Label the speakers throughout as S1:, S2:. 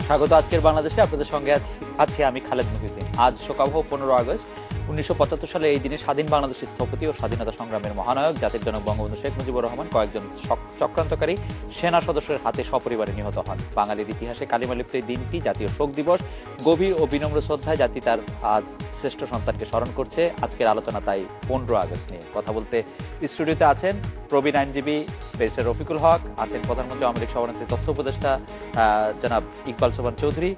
S1: স্বাগত আজকের বাংলাদেশে। আপনাদের সঙ্গে আছি আমি খালেদ মুহিউদ্দিন। আজ শোকাবহ 15 আগস্ট 1975 সালে এই দিনে স্বাধীন বাংলাদেশের স্থপতি ও স্বাধীনতা সংগ্রামের মহানায়ক জাতির জনক বঙ্গবন্ধু শেখ মুজিবুর রহমান কয়েকজন চক্রান্তকারী সেনা সদস্যের হাতে সপরিবারে নিহত হন। বাঙালির ইতিহাসে কালিমালিপ্ত এই দিনটি জাতীয় শোক দিবস। গভীর ও বিনম্র শ্রদ্ধায় জাতি তার আজ শ্রেষ্ঠ সন্তানকে স্মরণ করছে। আজকের আলোচনা তাই 15 আগস্ট নিয়ে। কথা বলতে স্টুডিওতে আছেন প্রবীণ আইনজীবী ব্যারিস্টার রফিকুল হক, আছেন প্রধানমন্ত্রী আওয়ামী লীগ সভানেত্রী তথ্য উপদেষ্টা জনাব ইকবাল সোবহান চৌধুরী,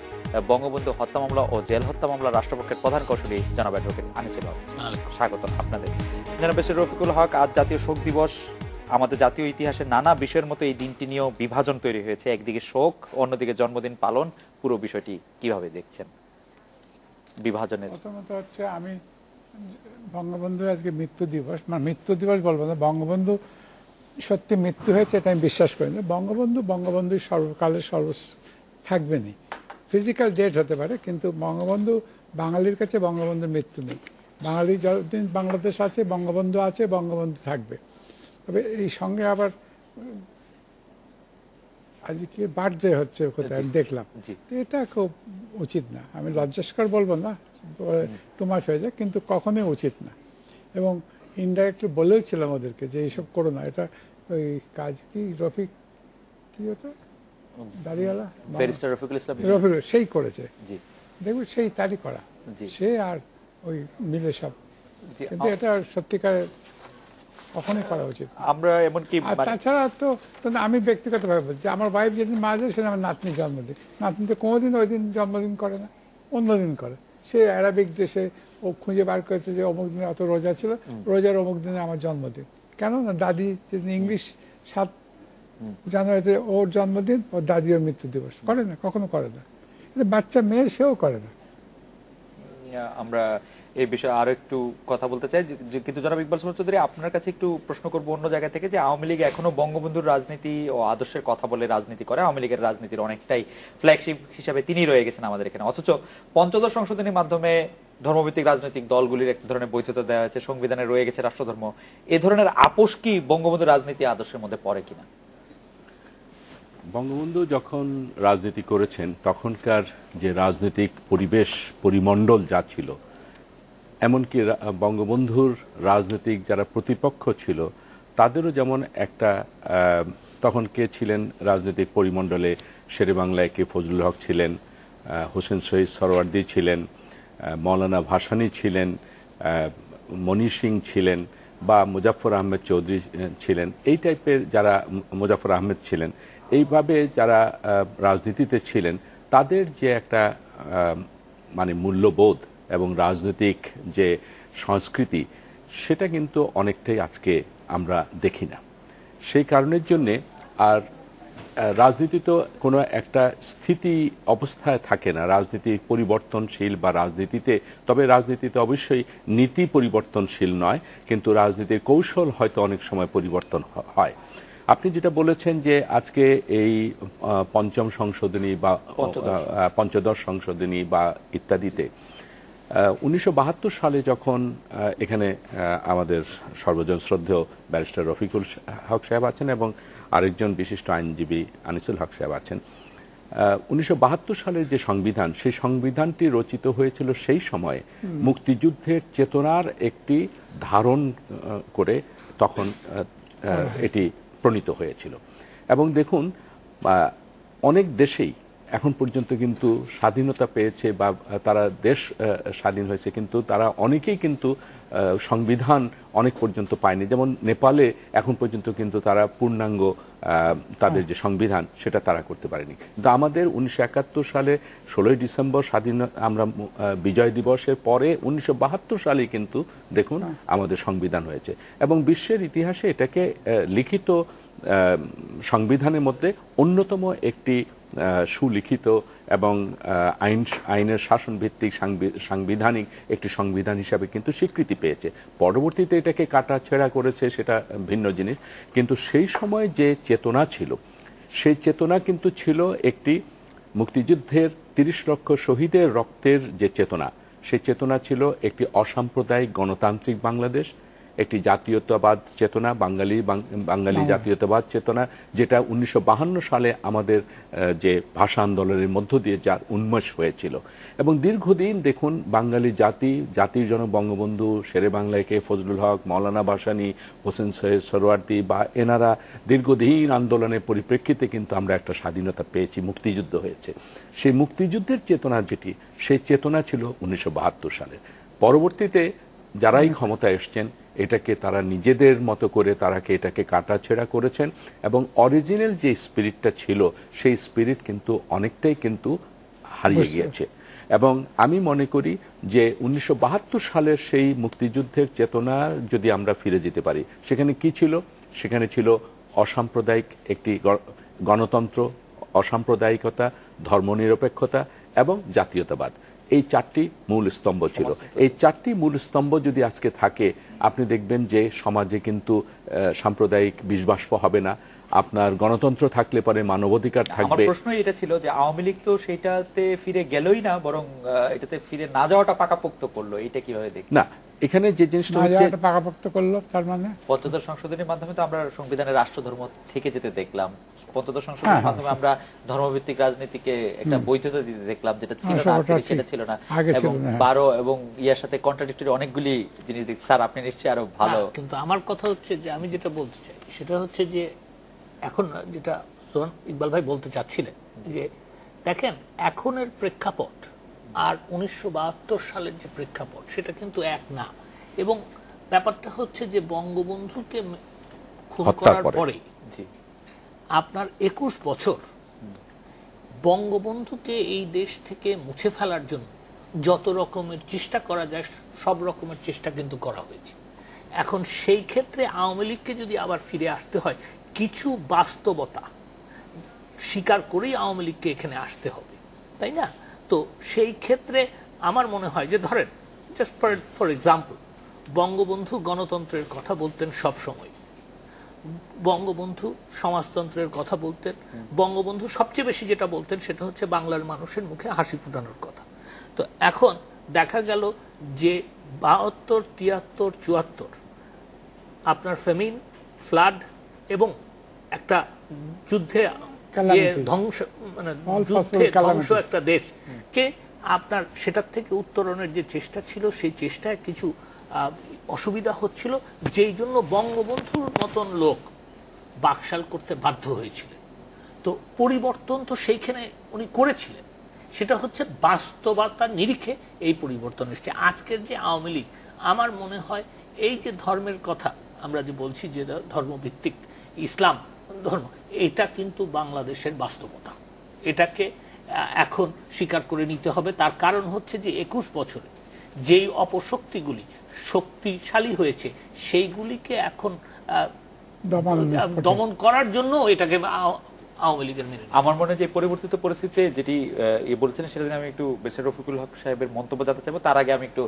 S1: বঙ্গবন্ধু হত্যা মামলা ও জেল হত্যা মামলা রাষ্ট্রপক্ষের প্রধান কৌঁসুলি জনাব অ্যাডভোকেট আনিসুল হক। স্বাগত আপনাদের। জনাব ব্যারিস্টার রফিকুল হক, আজ জাতীয় শোক দিবস। আমাদের জাতীয় ইতিহাসে নানা বিষয়ের মতো এই দিনটি নিয়েও বিভাজন তৈরি হয়েছে। একদিকে শোক, অন্যদিকে জন্মদিন পালন। পুরো বিষয়টি কিভাবে দেখছেন? বিভাজনের
S2: প্রথমত হচ্ছে, আমি বঙ্গবন্ধুর আজকে মৃত্যু দিবস, মানে মৃত্যু দিবস বলবো না, বঙ্গবন্ধু সত্যি মৃত্যু হয়েছে এটা আমি বিশ্বাস করি না। বঙ্গবন্ধু সর্বকালের থাকবেনই। ফিজিক্যাল ডেট হতে পারে, কিন্তু বঙ্গবন্ধু, বাঙালির কাছে বঙ্গবন্ধুর মৃত্যু নেই। বাঙালি যতদিন বাংলাদেশ আছে, বঙ্গবন্ধু আছে, বঙ্গবন্ধু থাকবে। তবে এই সঙ্গে আবার আজকে বার্থডে হচ্ছে কোথায় আমি দেখলাম, তো এটা খুব উচিত না। আমি লজ্জাস্কর বলবো না, টু মাচ হয়ে যায়, কিন্তু কখনোই উচিত না। এবং ইনডাইরেক্টলি বলেও ছিলাম ওদেরকে যে এইসব করো না। এটা ওই কাজ কি রফিক কি ওটা দাঁড়িয়ালা রফিক সেই করেছে, দেখবো সেই তারই করা, সে আর ওই মিলে সব। কিন্তু এটা সত্যিকার কখনোই করা উচিত।
S1: আমরা এমনকি
S2: তাছাড়া তো আমি ব্যক্তিগতভাবে বলছি, আমার ওয়াইফ যেদিন মারা যায় সেদিন আমার নাতনির জন্মদিন। নাতনি তো কোনোদিন ওই দিন জন্মদিন করে না, অন্যদিন করে। সে অ্যারাবিক দেশে ও খুঁজে বার করেছে যে অমুক দিনে অত রোজা ছিল, রোজার অমুক দিনে আমার জন্মদিন। কেন না, দাদি যেদিন ইংলিশ 7 জানুয়ারিতে ওর জন্মদিন, ওর দাদিও মৃত্যু দিবস করে না, কখনো করে না। বাচ্চা মেয়ের সেও করে না।
S1: আমরা এই বিষয়ে আরো একটু কথা বলতে চাই, কিন্তু জনাব ইকবাল সোবহান চৌধুরী, আপনার কাছে একটু প্রশ্ন করব অন্য জায়গা থেকে, যে আওয়ামী লীগ এখনো বঙ্গবন্ধুর রাজনীতি ও আদর্শের কথা বলে রাজনীতি করে। আওয়ামী লীগের রাজনীতির অনেকটাই ফ্ল্যাগশিপ হিসাবে তিনি রয়ে গেছেন আমাদের এখানে। অথচ পঞ্চদশ সংশোধনীর মাধ্যমে ধর্মভিত্তিক রাজনৈতিক দলগুলির এক ধরনের বৈধতা দেওয়া হয়েছে, সংবিধানে রয়ে গেছে রাষ্ট্রধর্ম। এ ধরনের আপোষ কি বঙ্গবন্ধুর রাজনীতি আদর্শের মধ্যে পড়ে কিনা?
S3: বঙ্গবন্ধু যখন রাজনীতি করেছেন, তখনকার যে রাজনৈতিক পরিমণ্ডল যা ছিল, এমনকি বঙ্গবন্ধুর রাজনৈতিক যারা প্রতিপক্ষ ছিল তাদেরও যেমন একটা, তখন কে ছিলেন রাজনৈতিক পরিমণ্ডলে, শেরেবাংলায় কে ফজলুল হক ছিলেন, হোসেন শহীদ সরওয়ার্দী ছিলেন, মৌলানা ভাসানী ছিলেন, মনি সিং ছিলেন, বা মুজাফফর আহমেদ চৌধুরী ছিলেন। এই টাইপের যারা, মুজাফফর আহমেদ ছিলেন, এইভাবে যারা রাজনীতিতে ছিলেন, তাদের যে একটা মানে মূল্যবোধ এবং রাজনৈতিক যে সংস্কৃতি, সেটা কিন্তু অনেকটাই আজকে আমরা দেখি না। সেই কারণের জন্যে আর রাজনীতি তো কোনো একটা স্থিতি অবস্থায় থাকে না। রাজনীতি পরিবর্তনশীল, বা রাজনীতিতে, তবে রাজনীতিতে অবশ্যই নীতি পরিবর্তনশীল নয়, কিন্তু রাজনীতির কৌশল হয়তো অনেক সময় পরিবর্তন হয়। আপনি যেটা বলেছেন যে আজকে এই পঞ্চম সংশোধনী বা পঞ্চদশ সংশোধনী বা ইত্যাদিতে 1972 সালে যখন এখানে আমাদের সর্বজন শ্রদ্ধেয় ব্যারিস্টার রফিকুল হক সাহেব আছেন এবং আরেকজন বিশিষ্ট আইনজীবী আনিসুল হক সাহেব আছেন, 1972 সালের যে সংবিধান, সেই সংবিধানটি রচিত হয়েছিল সেই সময়ে মুক্তিযুদ্ধের চেতনার একটি ধারণ করে তখন এটি প্রণীত হয়েছিল। এবং দেখুন, অনেক দেশেই এখন পর্যন্ত কিন্তু স্বাধীনতা পেয়েছে বা তারা দেশ স্বাধীন হয়েছে, কিন্তু তারা অনেকেই কিন্তু সংবিধান অনেক পর্যন্ত পায়নি। যেমন নেপালে এখন পর্যন্ত কিন্তু তারা পূর্ণাঙ্গ তাদের যে সংবিধান, সেটা তারা করতে পারেনি। কিন্তু আমাদের 1971 সালে 16ই ডিসেম্বর আমরা বিজয় দিবসের পরে 1972 সালে কিন্তু দেখুন আমাদের সংবিধান হয়েছে। এবং বিশ্বের ইতিহাসে এটাকে লিখিত সংবিধানের মধ্যে অন্যতম একটি সুলিখিত এবং আইনের শাসন ভিত্তিক সাংবিধানিক একটি সংবিধান হিসাবে কিন্তু স্বীকৃতি পেয়েছে। পরবর্তীতে এটাকে কাটাছেঁড়া করেছে, সেটা ভিন্ন জিনিস। কিন্তু সেই সময় যে চেতনা ছিল, সেই চেতনা কিন্তু ছিল একটি মুক্তিযুদ্ধের 30 লক্ষ শহীদের রক্তের যে চেতনা, সেই চেতনা ছিল একটি অসাম্প্রদায়িক গণতান্ত্রিক বাংলাদেশ একটি জাতীয়তাবাদ চেতনা, বাঙালি জাতীয়তাবাদ চেতনা, যেটা 1952 সালে আমাদের যে ভাষা আন্দোলনের মধ্য দিয়ে যার উন্মেষ হয়েছিল। এবং দীর্ঘদিন দেখুন বাঙালি জাতির জনক বঙ্গবন্ধু, শেরে বাংলা কে ফজলুল হক, মৌলানা ভাসানী, হোসেন সৈয়দ সোহরাওয়ার্দী বা এনারা দীর্ঘদিন আন্দোলনের পরিপ্রেক্ষিতে কিন্তু আমরা একটা স্বাধীনতা পেয়েছি, মুক্তিযুদ্ধ হয়েছে। সেই মুক্তিযুদ্ধের চেতনা যেটি, সেই চেতনা ছিল 1972 সালের। পরবর্তীতে যারাই ক্ষমতায় এসছেন এটাকে তারা নিজেদের মতো করে এটাকে কাটাছেঁড়া করেছেন, এবং অরিজিনাল যে স্পিরিটটা ছিল সেই স্পিরিট কিন্তু অনেকটাই কিন্তু হারিয়ে গিয়েছে। এবং আমি মনে করি যে 1972 সালের সেই মুক্তিযুদ্ধের চেতনা যদি আমরা ফিরে যেতে পারি, সেখানে কি ছিল? সেখানে ছিল অসাম্প্রদায়িক একটি গণতন্ত্র, অসাম্প্রদায়িকতা, ধর্মনিরপেক্ষতা এবং জাতীয়তাবাদ। এই চারটি মূল স্তম্ভ ছিল। এই চারটি মূল স্তম্ভ যদি আজকে থাকে, আপনি দেখবেন যে সমাজে কিন্তু সাম্প্রদায়িক বিষবাষ্প হবে না, আপনার গণতন্ত্র থাকলে পরে মানবাধিকার থাকবে।
S1: আমার প্রশ্ন এটা ছিল যে আওয়ামী লীগ তো সেটাতে ফিরে গেলই না, বরং এটাতে ফিরে না যাওয়াটা পাকাপোক্ত করলো, এটা কিভাবে দেখছেন?
S3: না, এখানে যে জিনিসটা হচ্ছে
S2: পাকাপোক্ত করলো, তার মানে
S1: পঞ্চদশ সংশোধনীর মাধ্যমে তো আমরা সংবিধানের রাষ্ট্রধর্ম থেকে যেতে দেখলাম। পঞ্চদশ সংশোধনীর মাধ্যমে আমরা ধর্মভিত্তিক রাজনীতিকে একটা বৈধতা দিতে দেখলাম, যেটা ছিল না, সেটা ছিল না। এবং 12 এবং ইয়ার সাথে কন্ট্রাডিক্টরি অনেকগুলি জিনিস দেখছি। স্যার আপনি নিশ্চয়ই আরো ভালো।
S4: কিন্তু আমার কথা হচ্ছে যে আমি যেটা বলতে চাই সেটা হচ্ছে যে এখন যেটা সোহান ইকবাল ভাই বলতে চাচ্ছিলেন যে দেখেন এখনের প্রেক্ষাপট আর 1972 সালের যে প্রেক্ষাপট সেটা কিন্তু এক না। এবং ব্যাপারটা হচ্ছে যে বঙ্গবন্ধুকে খুন করার পরে আপনার 21 বছর বঙ্গবন্ধুকে এই দেশ থেকে মুছে ফেলার জন্য যত রকমের চেষ্টা করা যায় সব রকমের চেষ্টা কিন্তু করা হয়েছে। এখন সেই ক্ষেত্রে আওয়ামী লীগকে যদি আবার ফিরে আসতে হয়, কিছু বাস্তবতা স্বীকার করেই আওয়ামী লীগকে এখানে আসতে হবে, তাই না? তো সেই ক্ষেত্রে আমার মনে হয় যে ধরেন জাস্ট ফর এক্সাম্পল, বঙ্গবন্ধু গণতন্ত্রের কথা বলতেন সব সময়, বঙ্গবন্ধু সমাজতন্ত্রের কথা বলতেন, বঙ্গবন্ধু সবচেয়ে বেশি যেটা বলতেন সেটা হচ্ছে বাংলার মানুষের মুখে হাসি ফুটানোর কথা। তো এখন দেখা গেল যে 72, 73, 74 আপনার ফেমিন, ফ্লাড এবং একটা যুদ্ধে ধ্বংস, মানে যুদ্ধে ধ্বংস একটা দেশকে আপনার সেটার থেকে উত্তরণের যে চেষ্টা ছিল সেই চেষ্টায় কিছু অসুবিধা হচ্ছিল, যেই জন্য বঙ্গবন্ধুর মতন লোক বাকশাল করতে বাধ্য হয়েছিলেন। তো পরিবর্তন তো সেইখানে উনি করেছিলেন, সেটা হচ্ছে বাস্তবতার নিরিখে এই পরিবর্তন এসছে। আজকের যে আওয়ামী লীগ, আমার মনে হয় এই যে ধর্মের কথা আমরা যে বলছি যে ধর্মভিত্তিক ইসলাম ধর্ম, এটা কিন্তু বাংলাদেশের বাস্তবতা, এটাকে এখন স্বীকার করে নিতে হবে। তার কারণ হচ্ছে যে 21 বছরে যেই অপশক্তিগুলি শক্তিশালী হয়েছে সেইগুলিকে এখন দমন করার জন্য এটাকে আওয়ামী লীগের মেনে।
S1: আমার মনে হয় যে পরিবর্তিত পরিস্থিতিতে যেটি বলছেন সেটা আমি একটু বেসির রফিকুল হক সাহেবের মন্তব্য জানতে চাইবো। তার আগে আমি একটু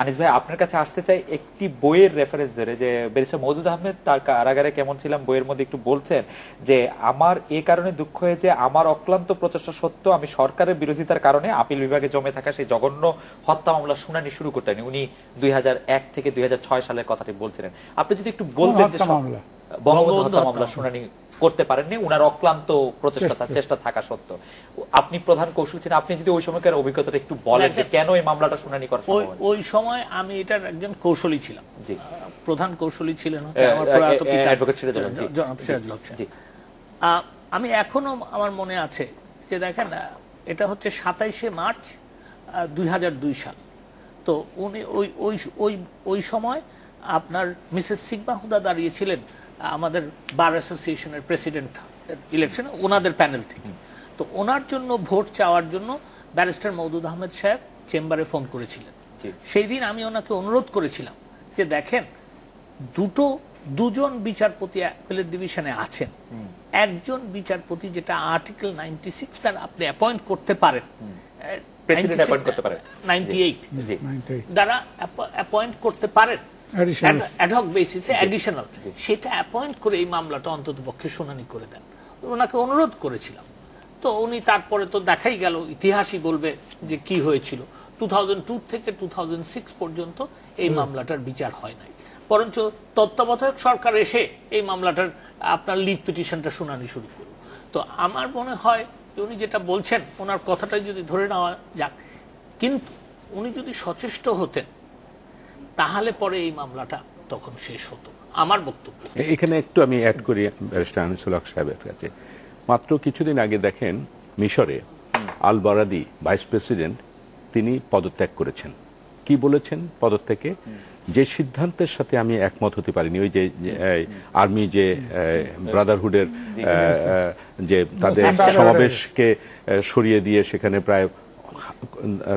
S1: আনিস ভাই আপনার কাছে আসতে চাই একটি বইয়ের রেফারেন্স ধরে, যে ব্যারিস্টার মওদুদ আহমেদ তার কারাগারে কেমন ছিলাম বইয়ের মধ্যে একটু বলছেন যে আমার এই কারণে দুঃখ হয়েছে, আমার অক্লান্ত প্রচেষ্টা সত্ত্বেও আমি সরকারের বিরোধিতার কারণে আপিল বিভাগে জমে থাকা সেই জঘন্য হত্যা মামলা শুনানি শুরু করতে হয়নি। উনি 2001 থেকে 2006 সালের কথাটি বলছিলেন। আপনি যদি একটু বলতেন যে বঙ্গবন্ধু হত্যা মামলা শুনানি করতে পারেননি উনার অক্লান্ত প্রচেষ্টা চেষ্টা থাকা সত্ত্বেও, আপনি প্রধান কৌশল ছিলেন, আপনি যদি ওই সময়কার অভিজ্ঞতাটা একটু বলেন যে কেন এই মামলাটা শুনানি করা সম্ভব হয়নি?
S4: ওই সময় আমি এটার একজন কৌশলী ছিলাম। জি, প্রধান কৌশলী ছিলেন হচ্ছে আমার প্রয়াত পিতা অ্যাডভোকেট জনাব সিরাজুল হক। জি, আমি এখনো আমার মনে আছে যে দেখেন এটা হচ্ছে 27শে মার্চ 2002 সাল। তো উনি ওই সময় আপনার মিসেস সিগমা হুদা দাঁড়িয়েছিলেন আমাদের বার অ্যাসোসিয়েশনের প্রেসিডেন্ট ইলেকশনে ওনাদের প্যানেল থেকে। তো ওনার জন্য ভোট চাওয়ার জন্য ব্যারিস্টার মওদুদ আহমেদ সাহেব চেম্বারে ফোন করেছিলেন। সেই দিন আমি ওনাকে অনুরোধ করেছিলাম যে দেখেন দুজন বিচারপতি অ্যাপেলেট ডিভিশনে আছেন, একজন বিচারপতি যেটা আর্টিকেল 96 তার আপনি অ্যাপয়েন্ট করতে পারেন,
S1: প্রেসিডেন্ট অ্যাপয়েন্ট করতে পারেন,
S4: 98 দ্বারা অ্যাপয়েন্ট করতে পারেন অ্যাডহক বেসিসে অ্যাডিশনাল, সেটা অ্যাপয়েন্ট করে এই মামলাটা অন্ততপক্ষে শুনানি করে দেন। ওনাকে অনুরোধ করেছিলাম। তো উনি তারপরে তো দেখাই গেল, ইতিহাসই বলবে যে কি হয়েছিল। 2002 থেকে 2006 পর্যন্ত এই মামলাটার বিচার হয় নাই। বরঞ্চ তত্ত্বাবধায়ক সরকার এসে এই মামলাটার আপনার লিভ পিটিশনটা শুনানি শুরু করুন। তো আমার মনে হয় যে উনি যেটা বলছেন ওনার কথাটাই যদি ধরে নেওয়া যাক, কিন্তু উনি যদি সচেষ্ট হতেন তাহলে পরে এই মামলাটা তখন শেষ হতো, আমার বক্তব্য।
S3: এখানে একটু আমি অ্যাড করি ব্যারিস্টার আনিসুল হক সাহেবের কাছে। মাত্র কিছুদিন আগে দেখেন মিশরে আল বারাদি ভাইস প্রেসিডেন্ট তিনি পদত্যাগ করেছেন। কি বলেছেন পদত্যাগে? যে সিদ্ধান্তের সাথে আমি একমত হতে পারিনি, ওই যে আর্মি যে ব্রাদারহুডের যে তাদের সমাবেশকে সরিয়ে দিয়ে সেখানে প্রায়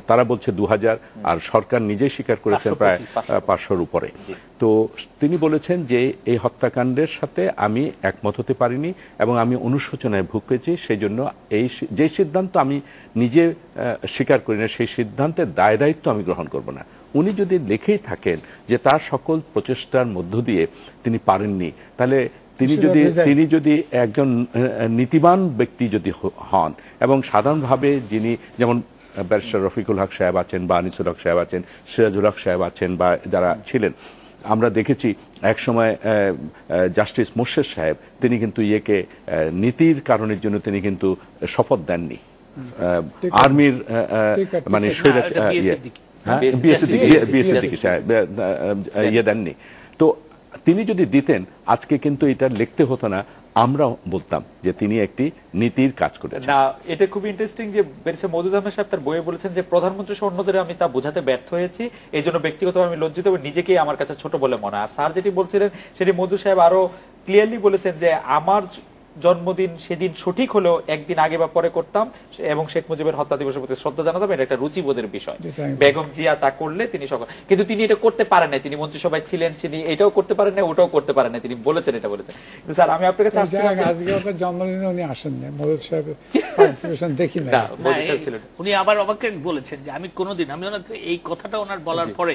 S3: তারা বলছে 2000 আর সরকার নিজেই স্বীকার করেছেন প্রায় 500-র উপরে। তো তিনি বলেছেন যে এই হত্যাকাণ্ডের সাথে আমি একমত হতে পারিনি এবং আমি অনুশোচনায় ভুগেছি, সেই জন্য এই যে সিদ্ধান্ত আমি নিজে স্বীকার করি না সেই সিদ্ধান্তের দায় দায়িত্ব আমি গ্রহণ করব না। উনি যদি লিখেই থাকেন যে তার সকল প্রচেষ্টার মধ্য দিয়ে তিনি পারেননি, তাহলে তিনি যদি একজন নীতিবান ব্যক্তি যদি হন এবং সাধারণভাবে যিনি যেমন ব্যারিস্টার রফিকুল হক সাহেব আছেন বা আনিসুল হক সাহেব আছেন, সিরাজুল হক সাহেব আছেন বা যারা ছিলেন, আমরা দেখেছি একসময় জাস্টিস মোর্শেদ সাহেব তিনি কিন্তু নীতির কারণের জন্য তিনি কিন্তু শপথ দেননি, আর্মির মানে দেননি। তো তিনি যদি দিতেন আজকে কিন্তু এটা লিখতে হতো না, আমরা বলতাম যে তিনি একটি নীতির কাজ করেছেন।
S1: না, এটা খুব ইন্টারেস্টিং যে ব্যারিস্টার মওদুদ আহমেদ সাহেব তার বইয়ে বলেছেন যে প্রধানমন্ত্রী সহ অন্যদের আমি তা বোঝাতে ব্যর্থ হয়েছি, এই জন্য ব্যক্তিগতভাবে আমি লজ্জিত এবং নিজেকেই আমার কাছে ছোট বলে মনে হয়। আর স্যার যেটি বলছিলেন সেটি মওদুদ সাহেব আরো ক্লিয়ারলি বলেছেন যে আমার জন্মদিন সেদিন সঠিক হলেও একদিন আগে বা পরে করতাম এবং শেখ মুজিবের হত্যা দিবসের প্রতি শ্রদ্ধা জানাতাম, এটা একটা রুচিবোধের বিষয়। বেগম জিয়া তা করলে তিনি সকল, কিন্তু তিনি এটা করতে পারেন না, তিনি মন্ত্রিসভায় ছিলেন, তিনি এটাও করতে পারেন না, ওটাও করতে পারেন না, তিনি বলেছেন এটা বলেছেন। কিন্তু স্যার আমি আপনার কাছে
S2: আজকে ওটা জন্মদিনে উনি আসেন না, মওদুদ সাহেবের পার্টিসিপেশন দেখি না।
S4: উনি আবার আমাকে বলেছেন যে আমি কোনোদিন, আমি ওনাকে এই কথাটা ওনার বলার পরে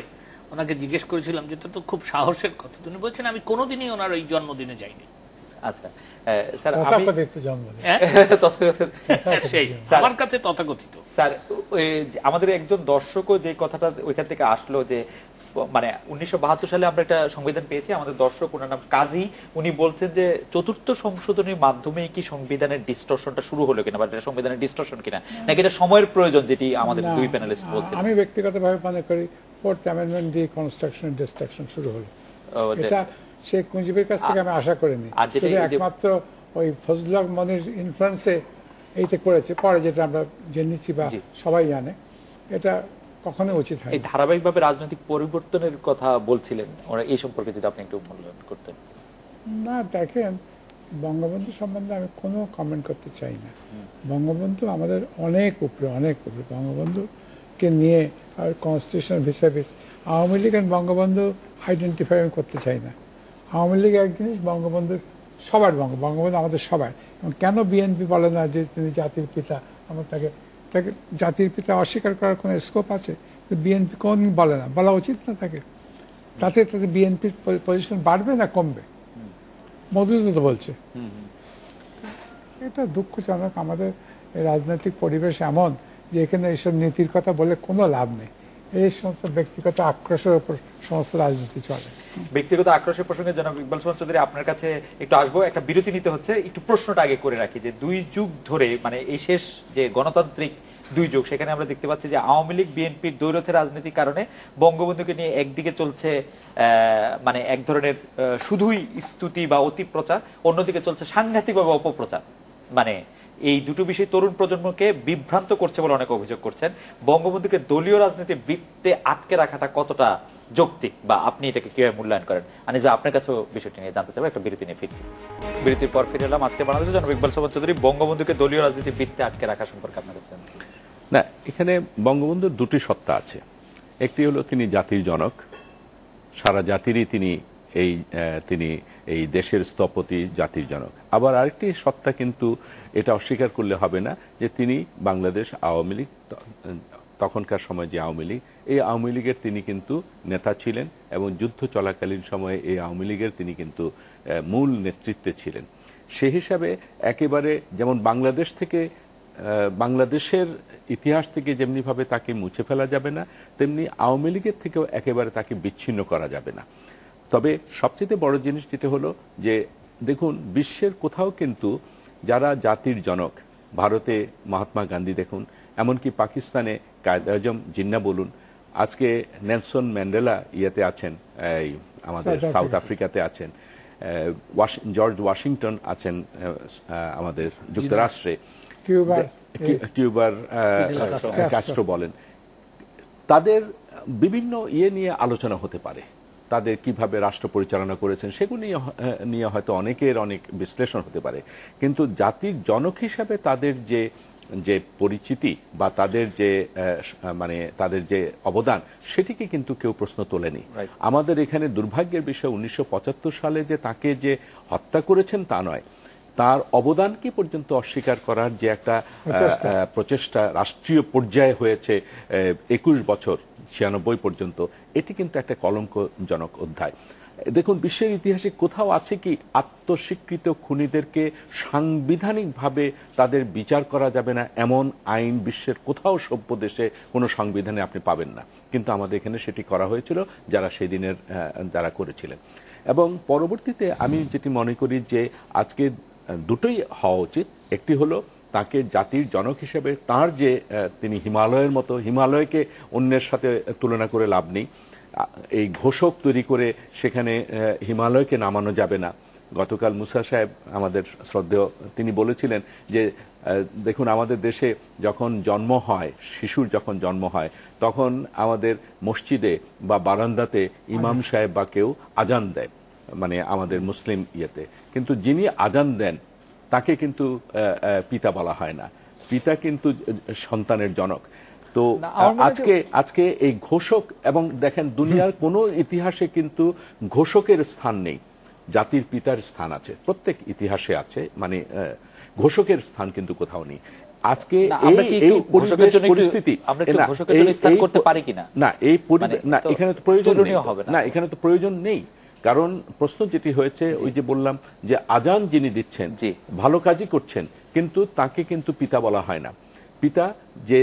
S4: ওনাকে জিজ্ঞেস করেছিলাম যেটা তো খুব সাহসের কথা, উনি বলছেন আমি কোনোদিনই ওনার ওই জন্মদিনে যাইনি।
S1: আচ্ছা স্যার,
S4: আমার কাছে তথাকথিত।
S1: স্যার আমাদের একজন দর্শকও যে কথাটা ওইখান থেকে আসলো যে মানে 1972 সালে আমরা একটা সংবিধান পেয়েছি, আমাদের দর্শক ওনার নাম কাজী, উনি বলছেন যে চতুর্থ সংশোধনীর মাধ্যমে কি সংবিধানের ডিস্টরশনটা শুরু হলো কিনা বা এটা সংবিধানের ডিস্টরশন কিনা, নাকি এটা সময়ের প্রয়োজন, যেটি আমাদের দুই প্যানেলিস্ট বলছেন।
S2: আমি ব্যক্তিগতভাবে মনে করি ফোর্থ অ্যামেন্ডমেন্ট দিয়ে কনস্ট্রাকশন ডিস্ট্রাকশন শুরু হলো। এটা শেখ মুজিবের কাছ থেকে আমি আশা করিনি, একমাত্র ওই ফজলুল হক মনির ইনফ্লুয়েন্সে এইটা করেছে, পরে যেটা আমরা জেনেছি বা সবাই জানে, এটা কখনো উচিত হয়।
S1: এই ধারাবাহিকভাবে রাজনৈতিক পরিবর্তনের কথা বলছিলেন, ওরা এই সম্পর্কে যদি আপনি একটু মূল্যায়ন করতেন।
S2: না দেখেন, বঙ্গবন্ধু সম্বন্ধে আমি কোনো কমেন্ট করতে চাই না। বঙ্গবন্ধু আমাদের অনেক উপরে, অনেক উপরে। বঙ্গবন্ধুকে নিয়ে আর কনস্টিটিউশন ভিসাভিস আওয়ামী লীগ আর বঙ্গবন্ধু আইডেন্টিফাই করতে চাই না। আওয়ামী লীগ এক জিনিস, বঙ্গবন্ধুর সবার বঙ্গবন্ধু আমাদের সবার। এবং কেন বিএনপি বলে না যে তিনি জাতির পিতা, আমরা তাকে জাতির পিতা অস্বীকার করার কোনো স্কোপ আছে? বিএনপি কোন বলে না, বলা উচিত না তাকে? তাতে বিএনপির পজিশন বাড়বে না কমবে? মওদুদ তো বলছে। এটা দুঃখজনক, আমাদের রাজনৈতিক পরিবেশ এমন যে এখানে এইসব নীতির কথা বলে কোনো লাভ নেই। এই সমস্ত ব্যক্তিগত আক্রোশের উপর সমস্ত রাজনীতি চলে।
S1: ব্যক্তিগত আক্রোশের প্রসঙ্গে জনাব ইকবাল সুমন চৌধুরী আপনার কাছে একটু আসবো, একটা বিরতি নিতে হচ্ছে। একটু প্রশ্নটা আগে করে রাখি যে 2 যুগ ধরে, মানে এই শেষ যে গণতান্ত্রিক 2 যুগ, সেখানে আমরা দেখতে পাচ্ছি যে আওয়ামী লীগ বিএনপির দ্বৈরথের রাজনীতির কারণে বঙ্গবন্ধুকে নিয়ে একদিকে চলছে মানে এক ধরনের শুধুই স্তুতি বা অতি প্রচার, অন্যদিকে চলছে সাংঘাতিকভাবে অপপ্রচার। মানে এই দুটো বিষয় তরুণ প্রজন্মকে বিভ্রান্ত করছে বলে অনেকে অভিযোগ করছেন। বঙ্গবন্ধুকে দলীয় রাজনীতির বৃত্তে আটকে রাখাটা কতটা যৌক্তিক বা আপনি এটাকে কিভাবে মূল্যায়ন করেন? আনিস ভাই, আপনার কাছেও বিষয়টি নিয়ে জানতে চাবো। একটা বিরতি নিয়ে ফিরছি। বিরতির পর ফিরে এলাম। আজকে বাংলাদেশের জনাব ইকবাল সুমন চৌধুরী, বঙ্গবন্ধুকে দলীয় রাজনীতির বৃত্তে আটকে রাখা সম্পর্কে আপনার কাছে
S3: না, এখানে বঙ্গবন্ধুর দুটি সত্তা আছে। একটি হলো তিনি জাতির জনক, সারা জাতিরই তিনি এই দেশের স্থপতি, জাতির জনক। আবার আরেকটি সত্তা, কিন্তু এটা অস্বীকার করলে হবে না, যে তিনি বাংলাদেশ আওয়ামী লীগ, তখনকার সময় যে আওয়ামী লীগ, এই আওয়ামী লীগের তিনি কিন্তু নেতা ছিলেন এবং যুদ্ধ চলাকালীন সময়ে এই আওয়ামী লীগের তিনি কিন্তু মূল নেতৃত্বে ছিলেন। সেই হিসাবে একেবারে যেমন বাংলাদেশের ইতিহাস থেকে যেমনিভাবে তাকে মুছে ফেলা যাবে না, তেমনি আওয়ামী লীগের থেকেও একেবারে তাকে বিচ্ছিন্ন করা যাবে না। তবে সবচেয়ে বড় জিনিস যেটা হলো যে দেখুন বিশ্বের কোথাও কিন্তু যারা জাতির জনক, ভারতে মহাত্মা গান্ধী দেখুন, এমনকি পাকিস্তানে কায়েদ আজম জিন্না বলুন, আজকে নেলসন ম্যান্ডেলা ইয়েতে আছেন, এই আমাদের সাউথ আফ্রিকাতে আছেন, জর্জ ওয়াশিংটন আছেন আমাদের যুক্তরাষ্ট্রে, কিউবার কাস্ট্রো বলেন, তাদের বিভিন্ন ইয়ে নিয়ে আলোচনা হতে পারে, তাদের কিভাবে রাষ্ট্র পরিচালনা করেছেন সেগুলো নিয়ে হয়তো অনেকের অনেক বিশ্লেষণ হতে পারে, কিন্তু জাতির জনক হিসাবে তাদের যে পরিচিতি বা তাদের যে মানে তাদের যে অবদান সেটিকে কিন্তু কেউ প্রশ্ন তোলেনি। আমাদের এখানে দুর্ভাগ্যের বিষয় 1975 সালে যে তাকে যে হত্যা করেছেন তা নয়, তার অবদানকে পর্যন্ত অস্বীকার করার যে একটা প্রচেষ্টা রাষ্ট্রীয় পর্যায়ে হয়েছে 21 বছর 96 পর্যন্ত, এটি কিন্তু একটা কলঙ্কজনক অধ্যায়। দেখুন বিশ্বের ইতিহাসে কোথাও আছে কি আত্মস্বীকৃত খুনিদেরকে সাংবিধানিকভাবে তাদের বিচার করা যাবে না এমন আইন বিশ্বের কোথাও সভ্য দেশে কোনো সংবিধানে আপনি পাবেন না, কিন্তু আমাদের এখানে সেটি করা হয়েছিল যারা সেই দিনের যারা করেছিলেন। এবং পরবর্তীতে আমি যেটি মনে করি যে আজকে দুটোই হওয়া উচিত, একটি হলো তাকে জাতির জনক হিসেবে তার যে তিনি হিমালয়ের মতো, হিমালয়কে অন্যের সাথে তুলনা করে লাভ নেই, এই ঘোষক তৈরি করে সেখানে হিমালয়কে নামানো যাবে না। গতকাল মুসা সাহেব আমাদের শ্রদ্ধেয় তিনি বলেছিলেন যে দেখুন আমাদের দেশে যখন জন্ম হয়, শিশুর যখন জন্ম হয় তখন আমাদের মসজিদে বা বারান্দাতে ইমাম সাহেব বা কেউ আজান দেয়, মানে আমাদের মুসলিম ইয়েতে, কিন্তু যিনি আজান দেন তাকে কিন্তু পিতা বলা হয় না, পিতা কিন্তু সন্তানের জনক। তো আজকে এই ঘোষক, এবং দেখেন দুনিয়ার কোনো ইতিহাসে কিন্তু ঘোষকের স্থান নেই, জাতির পিতার স্থান আছে, প্রত্যেক ইতিহাসে আছে, মানে ঘোষকের স্থান কিন্তু কোথাও নেই। আজকে এই পরিস্থিতি না, এখানে তো প্রয়োজন নেই, না এখানে তো প্রয়োজন নেই, কারণ প্রশ্ন যেটি হয়েছে ওই যে বললাম যে আজান যিনি দিচ্ছেন ভালো কাজই করছেন, কিন্তু তাকে কিন্তু পিতা বলা হয় না, পিতা যে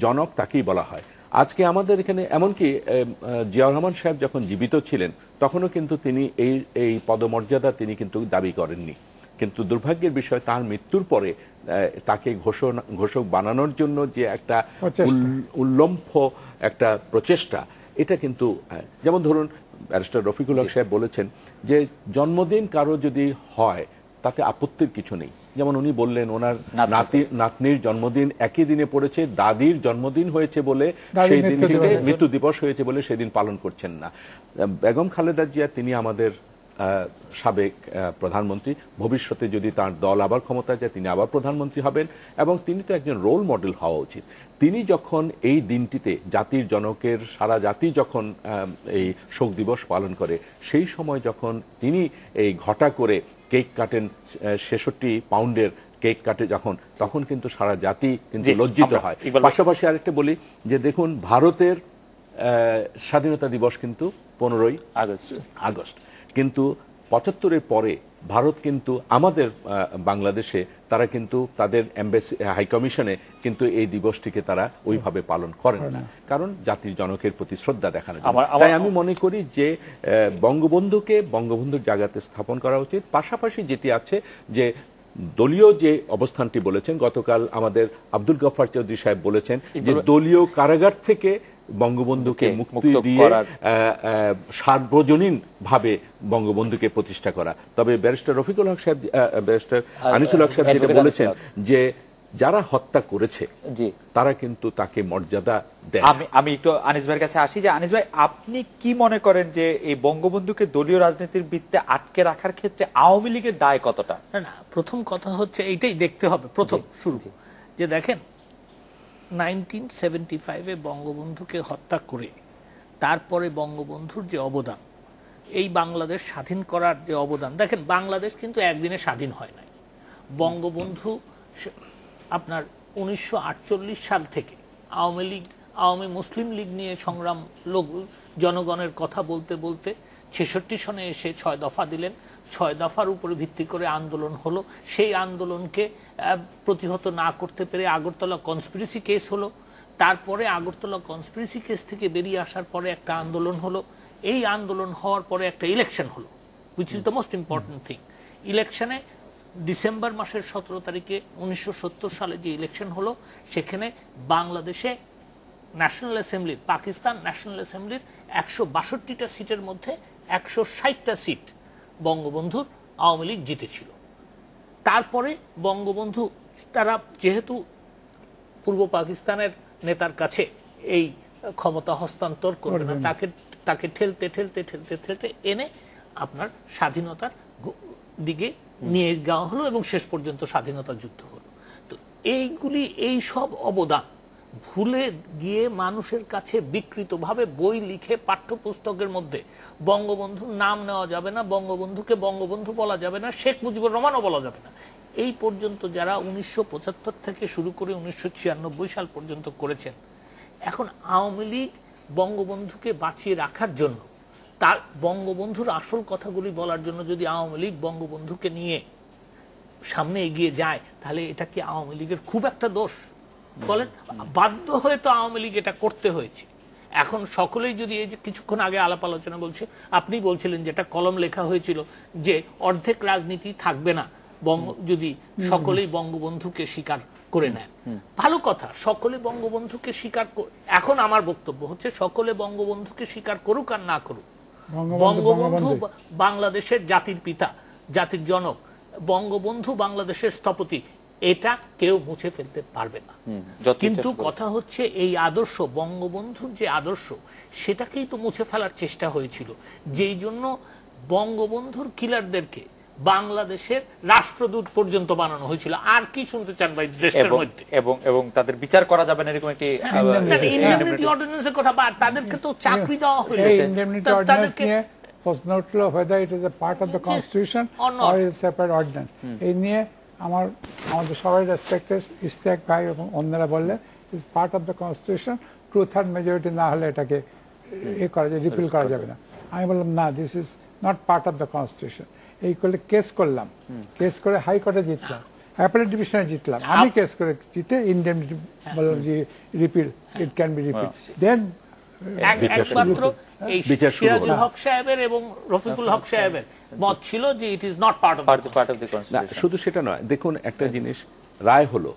S3: জনক তাকেই বলা হয়। আজকে আমাদের এখানে এমনকি জিয়াউর রহমান সাহেব যখন জীবিত ছিলেন তখনও কিন্তু তিনি এই পদমর্যাদা তিনি কিন্তু দাবি করেননি, কিন্তু দুর্ভাগ্যের বিষয় তার মৃত্যুর পরে তাকে ঘোষক বানানোর জন্য যে একটা উল্লম্ফ একটা প্রচেষ্টা, এটা কিন্তু যেমন ধরুন ব্যারিস্টার রফিকুল হক সাহেব বলেছেন যে জন্মদিন কারো যদি হয় তাতে আপত্তির কিছু নেই, যেমন উনি বললেন ওনার নাতনির জন্মদিন একই দিনে পড়েছে, দাদির জন্মদিন হয়েছে বলে সেই দিন থেকে মৃত্যু দিবস হয়েছে বলে সেদিন পালন করছেন না। বেগম খালেদা জিয়া তিনি আমাদের সাবেক প্রধানমন্ত্রী, ভবিষ্যতে যদি তার দল আবার ক্ষমতায় যায় তিনি আবার প্রধানমন্ত্রী হবেন, এবং তিনি তো একজন রোল মডেল হওয়া উচিত। তিনি যখন এই দিনটিতে জাতির জনকের সারা জাতি যখন এই শোক দিবস পালন করে, সেই সময় যখন তিনি এই ঘটা করে কেক কাটেন, 66 পাউন্ডের কেক কাটে যখন, তখন কিন্তু সারা জাতি কিন্তু লজ্জিত হয়। পাশাপাশি আরেকটা বলি যে দেখুন ভারতের স্বাধীনতা দিবস কিন্তু 15ই আগস্ট, কিন্তু 75-এর পরে ভারত কিন্তু আমাদের বাংলাদেশে তারা কিন্তু তাদের এমবাসি হাই কমিশনে কিন্তু এই দিবসটিকে তারা ওইভাবে পালন করেন না, কারণ জাতির জনকের প্রতি শ্রদ্ধা দেখানো। তাই আমি মনে করি যে বঙ্গবন্ধুকে বঙ্গবন্ধুর জায়গাতে স্থাপন করা উচিত। পাশাপাশি যেটি আছে যে দলীয় যে অবস্থানটি বলেছেন, গতকাল আমাদের আব্দুল গফফার চৌধুরী সাহেব বলেছেন যে দলীয় কারাগার থেকে বঙ্গবন্ধুকে মুক্তি দিয়ে সার্বজনীন ভাবে বঙ্গবন্ধুকে প্রতিষ্ঠা করা। তবে ব্যারিস্টার রফিকুল হক সাহেব, ব্যারিস্টার আনিসুল হক সাহেব যেটা বলেছেন যে যারা হত্যা করেছে তারা কিন্তু তাকে মর্যাদা দেয়।
S1: আমি একটু আনিস ভাইয়ের কাছে আসি, যে আনিস ভাই আপনি কি মনে করেন যে এই বঙ্গবন্ধুকে দলীয় রাজনীতির বৃত্তে আটকে রাখার ক্ষেত্রে আওয়ামী লীগের দায় কতটা?
S4: না, প্রথম কথা হচ্ছে এইটাই দেখতে হবে, প্রথম শুরু যে দেখেন 1975-এ বঙ্গবন্ধুকে হত্যা করে তারপরে বঙ্গবন্ধুর যে অবদান, এই বাংলাদেশ স্বাধীন করার যে অবদান, দেখেন বাংলাদেশ কিন্তু একদিনে স্বাধীন হয় নাই। বঙ্গবন্ধু আপনার 1948 সাল থেকে আওয়ামী মুসলিম লীগ নিয়ে সংগ্রাম, জনগণের কথা বলতে বলতে 66 সনে এসে 6 দফা দিলেন, 6 দফার উপরে ভিত্তি করে আন্দোলন হলো। সেই আন্দোলনকে প্রতিহত না করতে পেরে আগরতলা কনস্পিরেসি কেস হলো, তারপরে আগরতলা কনস্পিরেসি কেস থেকে বেরিয়ে আসার পরে একটা আন্দোলন হলো, এই আন্দোলন হওয়ার পরে একটা ইলেকশন হলো, which is the most important thing. ইলেকশনে ডিসেম্বর মাসের 17 তারিখে 1970 সালে যে ইলেকশন হলো, সেখানে বাংলাদেশে ন্যাশনাল অ্যাসেম্বলির, পাকিস্তান ন্যাশনাল অ্যাসেম্বলির 162টা সিটের মধ্যে 160টা সিট বঙ্গবন্ধুর আওয়ামী লীগ জিতেছিল। তারপরে বঙ্গবন্ধু তারা যেহেতু পূর্ব পাকিস্তানের নেতার কাছে এই ক্ষমতা হস্তান্তর করবে না, তাকে ঠেলতে ঠেলতে ঠেলতে ঠেলতে এনে আপনার স্বাধীনতার দিকে নিয়ে যাওয়া হলো এবং শেষ পর্যন্ত স্বাধীনতা যুদ্ধ হলো। তো এই সব অবদান ভুলে গিয়ে মানুষের কাছে বিকৃতভাবে বই লিখে পাঠ্যপুস্তকের মধ্যে বঙ্গবন্ধুর নাম নেওয়া যাবে না, বঙ্গবন্ধুকে বঙ্গবন্ধু বলা যাবে না, শেখ মুজিবুর রহমানও বলা যাবে না, এই পর্যন্ত যারা 1975 থেকে শুরু করে 1996 সাল পর্যন্ত করেছেন, এখন আওয়ামী লীগ বঙ্গবন্ধুকে বাঁচিয়ে রাখার জন্য, তার বঙ্গবন্ধুর আসল কথাগুলি বলার জন্য যদি আওয়ামী লীগ বঙ্গবন্ধুকে নিয়ে সামনে এগিয়ে যায়, তাহলে এটা কি আওয়ামী লীগের খুব একটা দোষ? বলেন, বাধ্য হয়ে তো আওয়ামী লীগ এটা করতে হয়েছে। এখন সকলেই যদি, এই যে কিছুক্ষণ আগে আলাপ আলোচনা বলছে, আপনি বলছিলেন যেটা কলম লেখা হয়েছিল যে অর্ধেক রাজনীতি থাকবে না যদি সকলেই বঙ্গবন্ধুকে স্বীকার করে নেন। ভালো কথা, সকলে বঙ্গবন্ধুকে স্বীকার, এখন আমার বক্তব্য হচ্ছে সকলে বঙ্গবন্ধুকে স্বীকার করুক আর না করুক, বঙ্গবন্ধু বাংলাদেশের জাতির পিতা, জাতির জনক, বঙ্গবন্ধু বাংলাদেশের স্থপতি, এটা কেউ মুছে ফেলতে পারবে না। কিন্তু কথা হচ্ছে এই আদর্শ, বঙ্গবন্ধুর যে আদর্শ, সেটাকেই তো মুছে ফেলার চেষ্টা হয়েছিল, যেই জন্য বঙ্গবন্ধুর কিলারদেরকে বাংলাদেশের রাষ্ট্রদূত পর্যন্ত বানানো হয়েছিল। আর কি শুনতে চান ভাই দেশের মধ্যে?
S1: এবং তাদের বিচার করা যাবে না এরকম একটি
S4: ইনডেমনিটি অর্ডিন্যান্সের কথা, বা তাদেরকে তো চাকরি দেওয়া হয়েছে।
S2: এই ইনডেমনিটি অর্ডিন্যান্স নিয়ে was not clear whether it is a part of the constitution or is a separate ordinance. এই নিয়ে আমাদের সবাই রেসপেক্টেড ইস্তেক ভাই এবং অন্যরা বললে is part of the constitution, 2/3 majority না হলে এটাকে রিপিল করা যাবে না। আমি বললাম না, this is not part of the constitution. এই করলে কেস করলাম, কেস করে হাইকোর্টে জিতলাম, অ্যাপেলেট ডিভিশনে জিতলাম, আমি কেস করে জিতে ইনডেমনিটি বললাম যে repeal, it can be repeal. Then
S4: একমাত্র এই সিরাজুল হক সাহেবের এবং রফিকুল হক সাহেবের মত ছিল যে it is not part of the constitution.
S3: শুধু সেটা নয়, দেখুন একটা জিনিস, রায় হলো,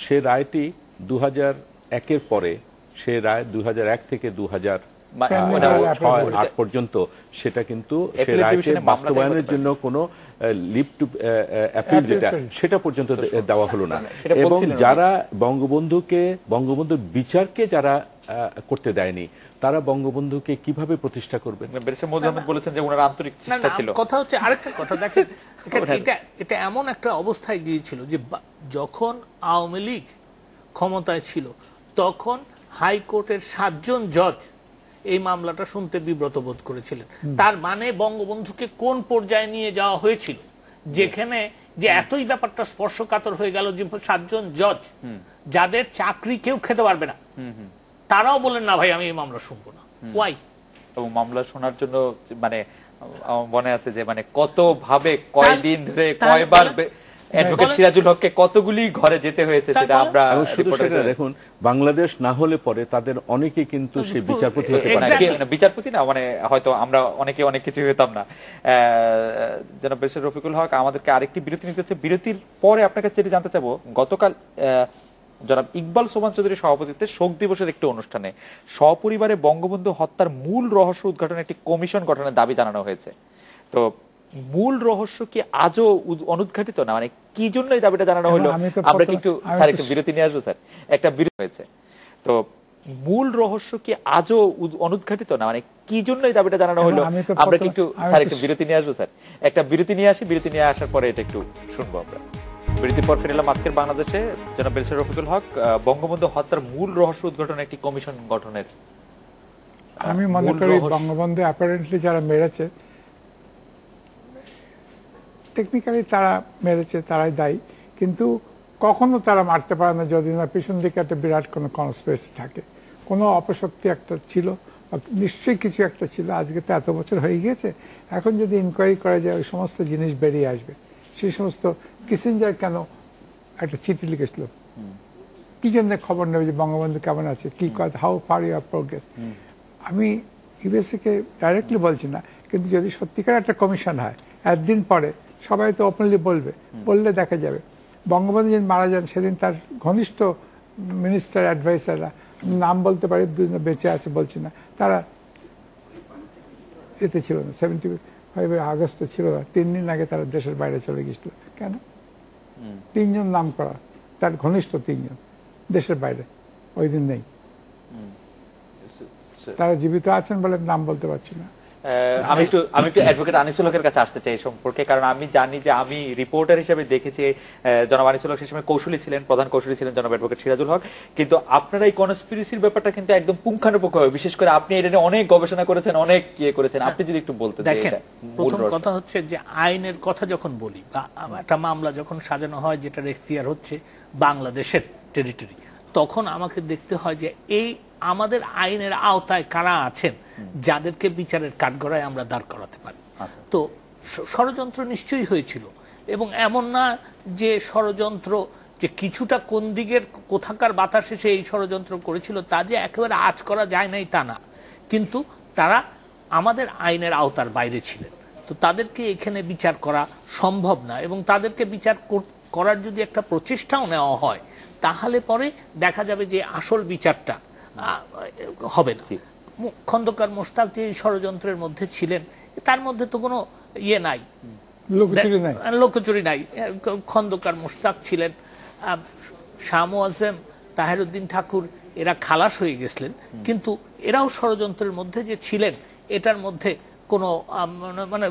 S3: সে রায়টি 2001-এর পরে, সে রায় 2001 থেকে 2006-8 পর্যন্ত, সেটা কিন্তু সে রায়কে বাস্তবায়নের জন্য কোনো লিভ টু অ্যাপিল যেটা, সেটা পর্যন্ত দেওয়া হলো না। এবং যারা বঙ্গবন্ধুর বিচারকে যারা করতে দেয়নি, তারা বঙ্গবন্ধুকে কিভাবে প্রতিষ্ঠা করবেন?
S1: বলেছেন যে ওনার আন্তরিক চেষ্টা ছিল।
S4: কথা হচ্ছে আরেকটা কথা, দেখেন এটা এমন একটা অবস্থায় গিয়েছিল যে যখন আওয়ামী লীগ ক্ষমতায় ছিল, তখন হাইকোর্টের 7 জন জজ এই মামলাটা শুনতে বিব্রত বোধ করেছিলেন। তার মানে বঙ্গবন্ধুকে কোন পর্যায়ে নিয়ে যাওয়া হয়েছিল, যেখানে যে এতই ব্যাপারটা স্পর্শকাতর হয়ে গেল যে 7 জন জজ, যাদের চাকরি কেউ খেতে পারবে না, তারাও বলেন না ভাই আমি এই মামলা শুনবো না। ওয়াই?
S1: এবং মামলা শোনার জন্য মানে মনে আছে যে মানে কত ভাবে, কয়দিন ধরে, কয়বার অ্যাডভোকেট সিরাজুল হককে কতগুলি ঘরে যেতে হয়েছে, সেটা আমরা
S3: শুধু সেটা দেখুন, বাংলাদেশ না হলে পরে তাদের অনেকে কিন্তু সেই বিচারপতি হতে পারে না।
S1: বিচারপতি না, মানে হয়তো আমরা অনেকে অনেক কিছু হতাম না। জনাব ব্যারিস্টার রফিকুল হক, আমাদেরকে আরেকটি বিরতি নিতে হচ্ছে। বিরতির পরে আপনার কাছে যেটি জানতে চাবো, গতকাল জনাব ইকবাল সোবহান চৌধুরীর সভাপতিত্বে শোক দিবসের একটি অনুষ্ঠানে সপরিবারে বঙ্গবন্ধু হত্যার মূল রহস্য উদ্ঘাটনে একটি কমিশন গঠনের দাবি জানানো হয়েছে। তো মূল রহস্য কি আজও অনুদ্ঘাটিত না? মানে কি জন্য এই দাবিটা জানানো হলো? আমরা কি একটু স্যার একটু বিরতি নিয়ে আসবো স্যার? একটা বিরতি হয়েছে, তো মূল রহস্য কি আজও অনুদ্ঘাটিত না? মানে কি জন্য এই দাবিটা জানানো হলো? আমরা কি একটু স্যার একটু বিরতি নিয়ে আসবো স্যার? একটা বিরতি নিয়ে আসি, বিরতি নিয়ে আসার পরে এটা একটু শুনবো আমরা। বিরতির পর ফিরে এলাম আজকের বাংলাদেশে। জনাব ব্যারিস্টার রফিকুল হক, বঙ্গবন্ধু হত্যার মূল রহস্য উদ্ঘাটনে একটি কমিশন গঠনের,
S2: আমি মনে করি বঙ্গবন্ধু অ্যাপারেন্টলি যারা মেরেছে, টেকনিক্যালি তারা মেরেছে, তারাই দায়ী, কিন্তু কখনো তারা মারতে পারে না যদি না পিছন দিকে একটা বিরাট কোনো কনস্পিরেসি থাকে, কোনো অপশক্তি একটা ছিল, নিশ্চয়ই কিছু একটা ছিল। আজকে তো এত বছর হয়ে গিয়েছে, এখন যদি ইনকোয়ারি করা যায় ওই সমস্ত জিনিস বেরিয়ে আসবে। সেই সমস্ত কিসিঞ্জার কেন একটা চিঠি লিখেছিল, কি জন্য খবর নেবে যে বঙ্গবন্ধু কেমন আছে, কি হাউ ফার ইউর প্রোগ্রেস। আমি ইউএসএকে ডাইরেক্টলি বলছি না, কিন্তু যদি সত্যিকার একটা কমিশন হয় একদিন পরে সবাই তো ওপেনলি বললে দেখা যাবে। বঙ্গবন্ধু যেদিন মারা যান সেদিন তার ঘনিষ্ঠ মিনিস্টার অ্যাডভাইসাররা, নাম বলতে পারি, দুজন বেঁচে আছে বলছি না, তারা এতে ছিল না, 75 আগস্টে ছিল না, 3 দিন আগে তারা দেশের বাইরে চলে গেছিল। কেন? 3 জন নাম করা, তার ঘনিষ্ঠ 3 জন দেশের বাইরে ওই দিন নেই। তারা জীবিত আছেন বলে নাম বলতে পারছি না।
S1: আমি একটু অ্যাডভোকেট আনিসুল হকের কাছে আসতে চাই এই সম্পর্কে, কারণ আমি জানি যে আমি রিপোর্টার হিসেবে দেখেছি জনাব আনিসুল হক সেই সময় কৌশলী ছিলেন, প্রধান কৌশলী ছিলেন জনাব অ্যাডভোকেট সিরাজুল হক, কিন্তু আপনারা এই কনস্পিরেসির ব্যাপারটা কিন্তু একদম পুঙ্খানুপুঙ্খ, বিশেষ করে আপনি এটা নিয়ে অনেক গবেষণা করেছেন, অনেক করেছেন, আপনি যদি একটু বলতেন।
S4: দেখেন, প্রথম কথা হচ্ছে যে আইনের কথা যখন বলি বা একটা মামলা যখন সাজানো হয় যেটার এখতিয়ার হচ্ছে বাংলাদেশের টেরিটরি, তখন আমাকে দেখতে হয় যে এই আমাদের আইনের আওতায় কারা আছেন যাদেরকে বিচারের কাঠগড়ায় আমরা দাঁড় করাতে পারি। তো ষড়যন্ত্র নিশ্চয়ই হয়েছিল, এবং এমন না যে ষড়যন্ত্র যে কিছুটা কোন দিকের কোথাকার বাতাসে সে এই ষড়যন্ত্র করেছিল তা যে একেবারে আঁচ করা যায় নাই তা না, কিন্তু তারা আমাদের আইনের আওতার বাইরে ছিলেন। তো তাদেরকে এখানে বিচার করা সম্ভব না, এবং তাদেরকে বিচার করার যদি একটা প্রচেষ্টাও নেওয়া হয় তাহলে পরে দেখা যাবে যে আসল বিচারটা হবে না। খন্দকার মোশতাক যে ষড়যন্ত্রের মধ্যে ছিলেন তার মধ্যে তো কোনো ইয়ে নাই, লোকচুরি নাই। খন্দকার মোশতাক ছিলেন, শাহ মুআজ্জেম, তাহেরউদ্দিন ঠাকুর, এরা খালাস হয়ে গেছিলেন, কিন্তু এরাও ষড়যন্ত্রের মধ্যে যে ছিলেন এটার মধ্যে কোনো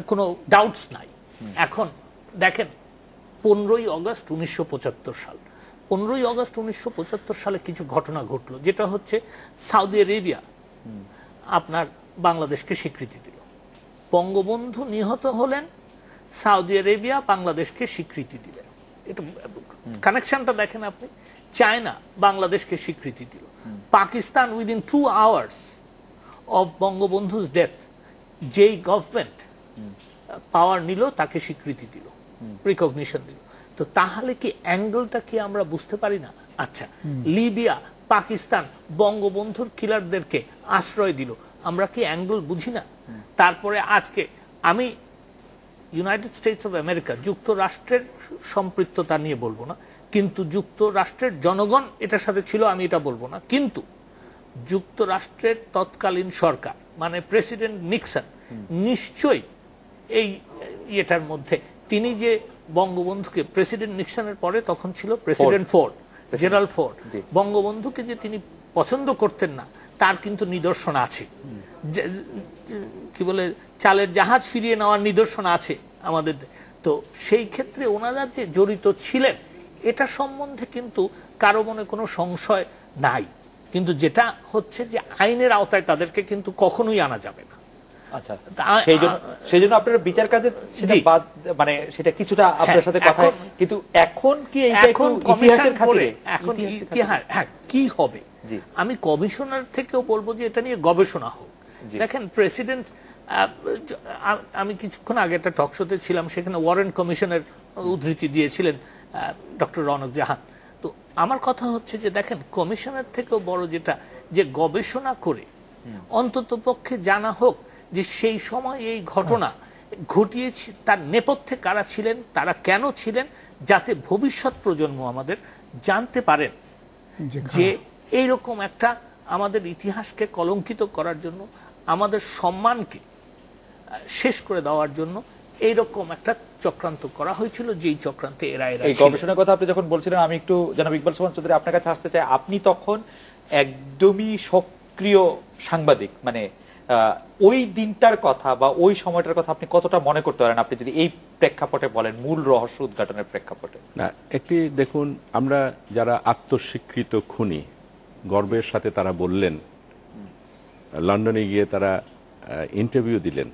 S4: কোনো ডাউটস নাই। এখন দেখেন 15ই আগস্ট 1975 সাল, 15ই আগস্ট 1975 সালে কিছু ঘটনা ঘটলো, যেটা হচ্ছে সৌদি আরেবিয়া আপনার বাংলাদেশকে স্বীকৃতি দিল। বঙ্গবন্ধু নিহত হলেন, সৌদি আরেবিয়া বাংলাদেশকে স্বীকৃতি দিলেন। এটা কানেকশনটা দেখেন আপনি। চায়না বাংলাদেশকে স্বীকৃতি দিল। Pakistan within 2 hours of Bangabandhu's death যেই গভর্নমেন্ট পাওয়ার নিল তাকে স্বীকৃতি দিল, রিকগনিশন দিল। তো তাহলে কি অ্যাঙ্গেলটা কি আমরা বুঝতে পারি না? আচ্ছা, লিবিয়া, পাকিস্তান বঙ্গবন্ধুর কিলারদেরকে আশ্রয় দিল, আমরা কি অ্যাঙ্গেল বুঝি না? তারপরে আজকে আমি ইউনাইটেড স্টেটস অফ আমেরিকা, যুক্তরাষ্ট্রের সম্পৃক্ততা নিয়ে বলবো না, কিন্তু যুক্তরাষ্ট্রের জনগণ এটার সাথে ছিল আমি এটা বলবো না, কিন্তু যুক্তরাষ্ট্রের তৎকালীন সরকার মানে প্রেসিডেন্ট নিক্সন নিশ্চয়ই এই ইয়েটার মধ্যে, তিনি যে বঙ্গবন্ধুকে, প্রেসিডেন্ট নিক্সনের পরে তখন ছিল প্রেসিডেন্ট ফোর্ড, জেনারেল ফোর্ড, বঙ্গবন্ধুকে যে তিনি পছন্দ করতেন না তার কিন্তু নিদর্শন আছে। কি বলে, চালের জাহাজ ফিরিয়ে নেওয়ার নিদর্শন আছে আমাদের। তো সেই ক্ষেত্রে ওনারা যে জড়িত ছিলেন এটা সম্বন্ধে কিন্তু কারো মনে কোনো সংশয় নাই, কিন্তু যেটা হচ্ছে যে আইনের আওতায় তাদেরকে কিন্তু কখনোই আনা যাবে না।
S1: আচ্ছা, সেই জন্য আপনারা বিচার কাজে সেটা বাদ, মানে সেটা কিছুটা আপনার সাথে কথা, কিন্তু এখন কি এইটা একটু ইতিহাসের খাতিরে, এখন
S4: হ্যাঁ কি হবে, আমি কমিশনার থেকেও বলবো যে এটা নিয়ে গবেষণা হোক। দেখেন, প্রেসিডেন্ট, আমি কিছুক্ষণ আগে একটা টক শোতে ছিলাম, সেখানে ওয়ারেন কমিশনের উদ্ধৃতি দিয়েছিলেন ডক্টর রওনক জাহান। তো আমার কথা হচ্ছে যে দেখেন, কমিশনার থেকেও বড় যেটা, যে গবেষণা করে অন্তত পক্ষে জানা হোক যে সেই সময় এই ঘটনা ঘটিয়েছে তার নেপথ্যে কারা ছিলেন, তারা কেন ছিলেন, যাতে ভবিষ্যৎ প্রজন্ম আমাদের জানতে পারেন যে এইরকম একটা আমাদের ইতিহাসকে কলঙ্কিত করার জন্য, আমাদের সম্মানকে শেষ করে দেওয়ার জন্য এইরকম একটা চক্রান্ত করা হয়েছিল, যেই চক্রান্তে এরা
S1: এই গবেষণার কথা আপনি যখন বলছিলেন, আমি একটু জনাব ইকবাল সোবহান চৌধুরী আপনার কাছে আসতে চাই। আপনি তখন একদমই সক্রিয় সাংবাদিক, মানে ওই দিনটার কথা বা ওই সময়টার কথা আপনি কতটা মনে করতে পারেন, আপনি যদি এই প্রেক্ষাপটে বলেন, মূল রহস্য উদ্ঘাটনের প্রেক্ষাপটে?
S3: না, একটি দেখুন, আমরা যারা আত্মস্বীকৃত খুনি, গর্বের সাথে তারা বললেন, লন্ডনে গিয়ে তারা ইন্টারভিউ দিলেন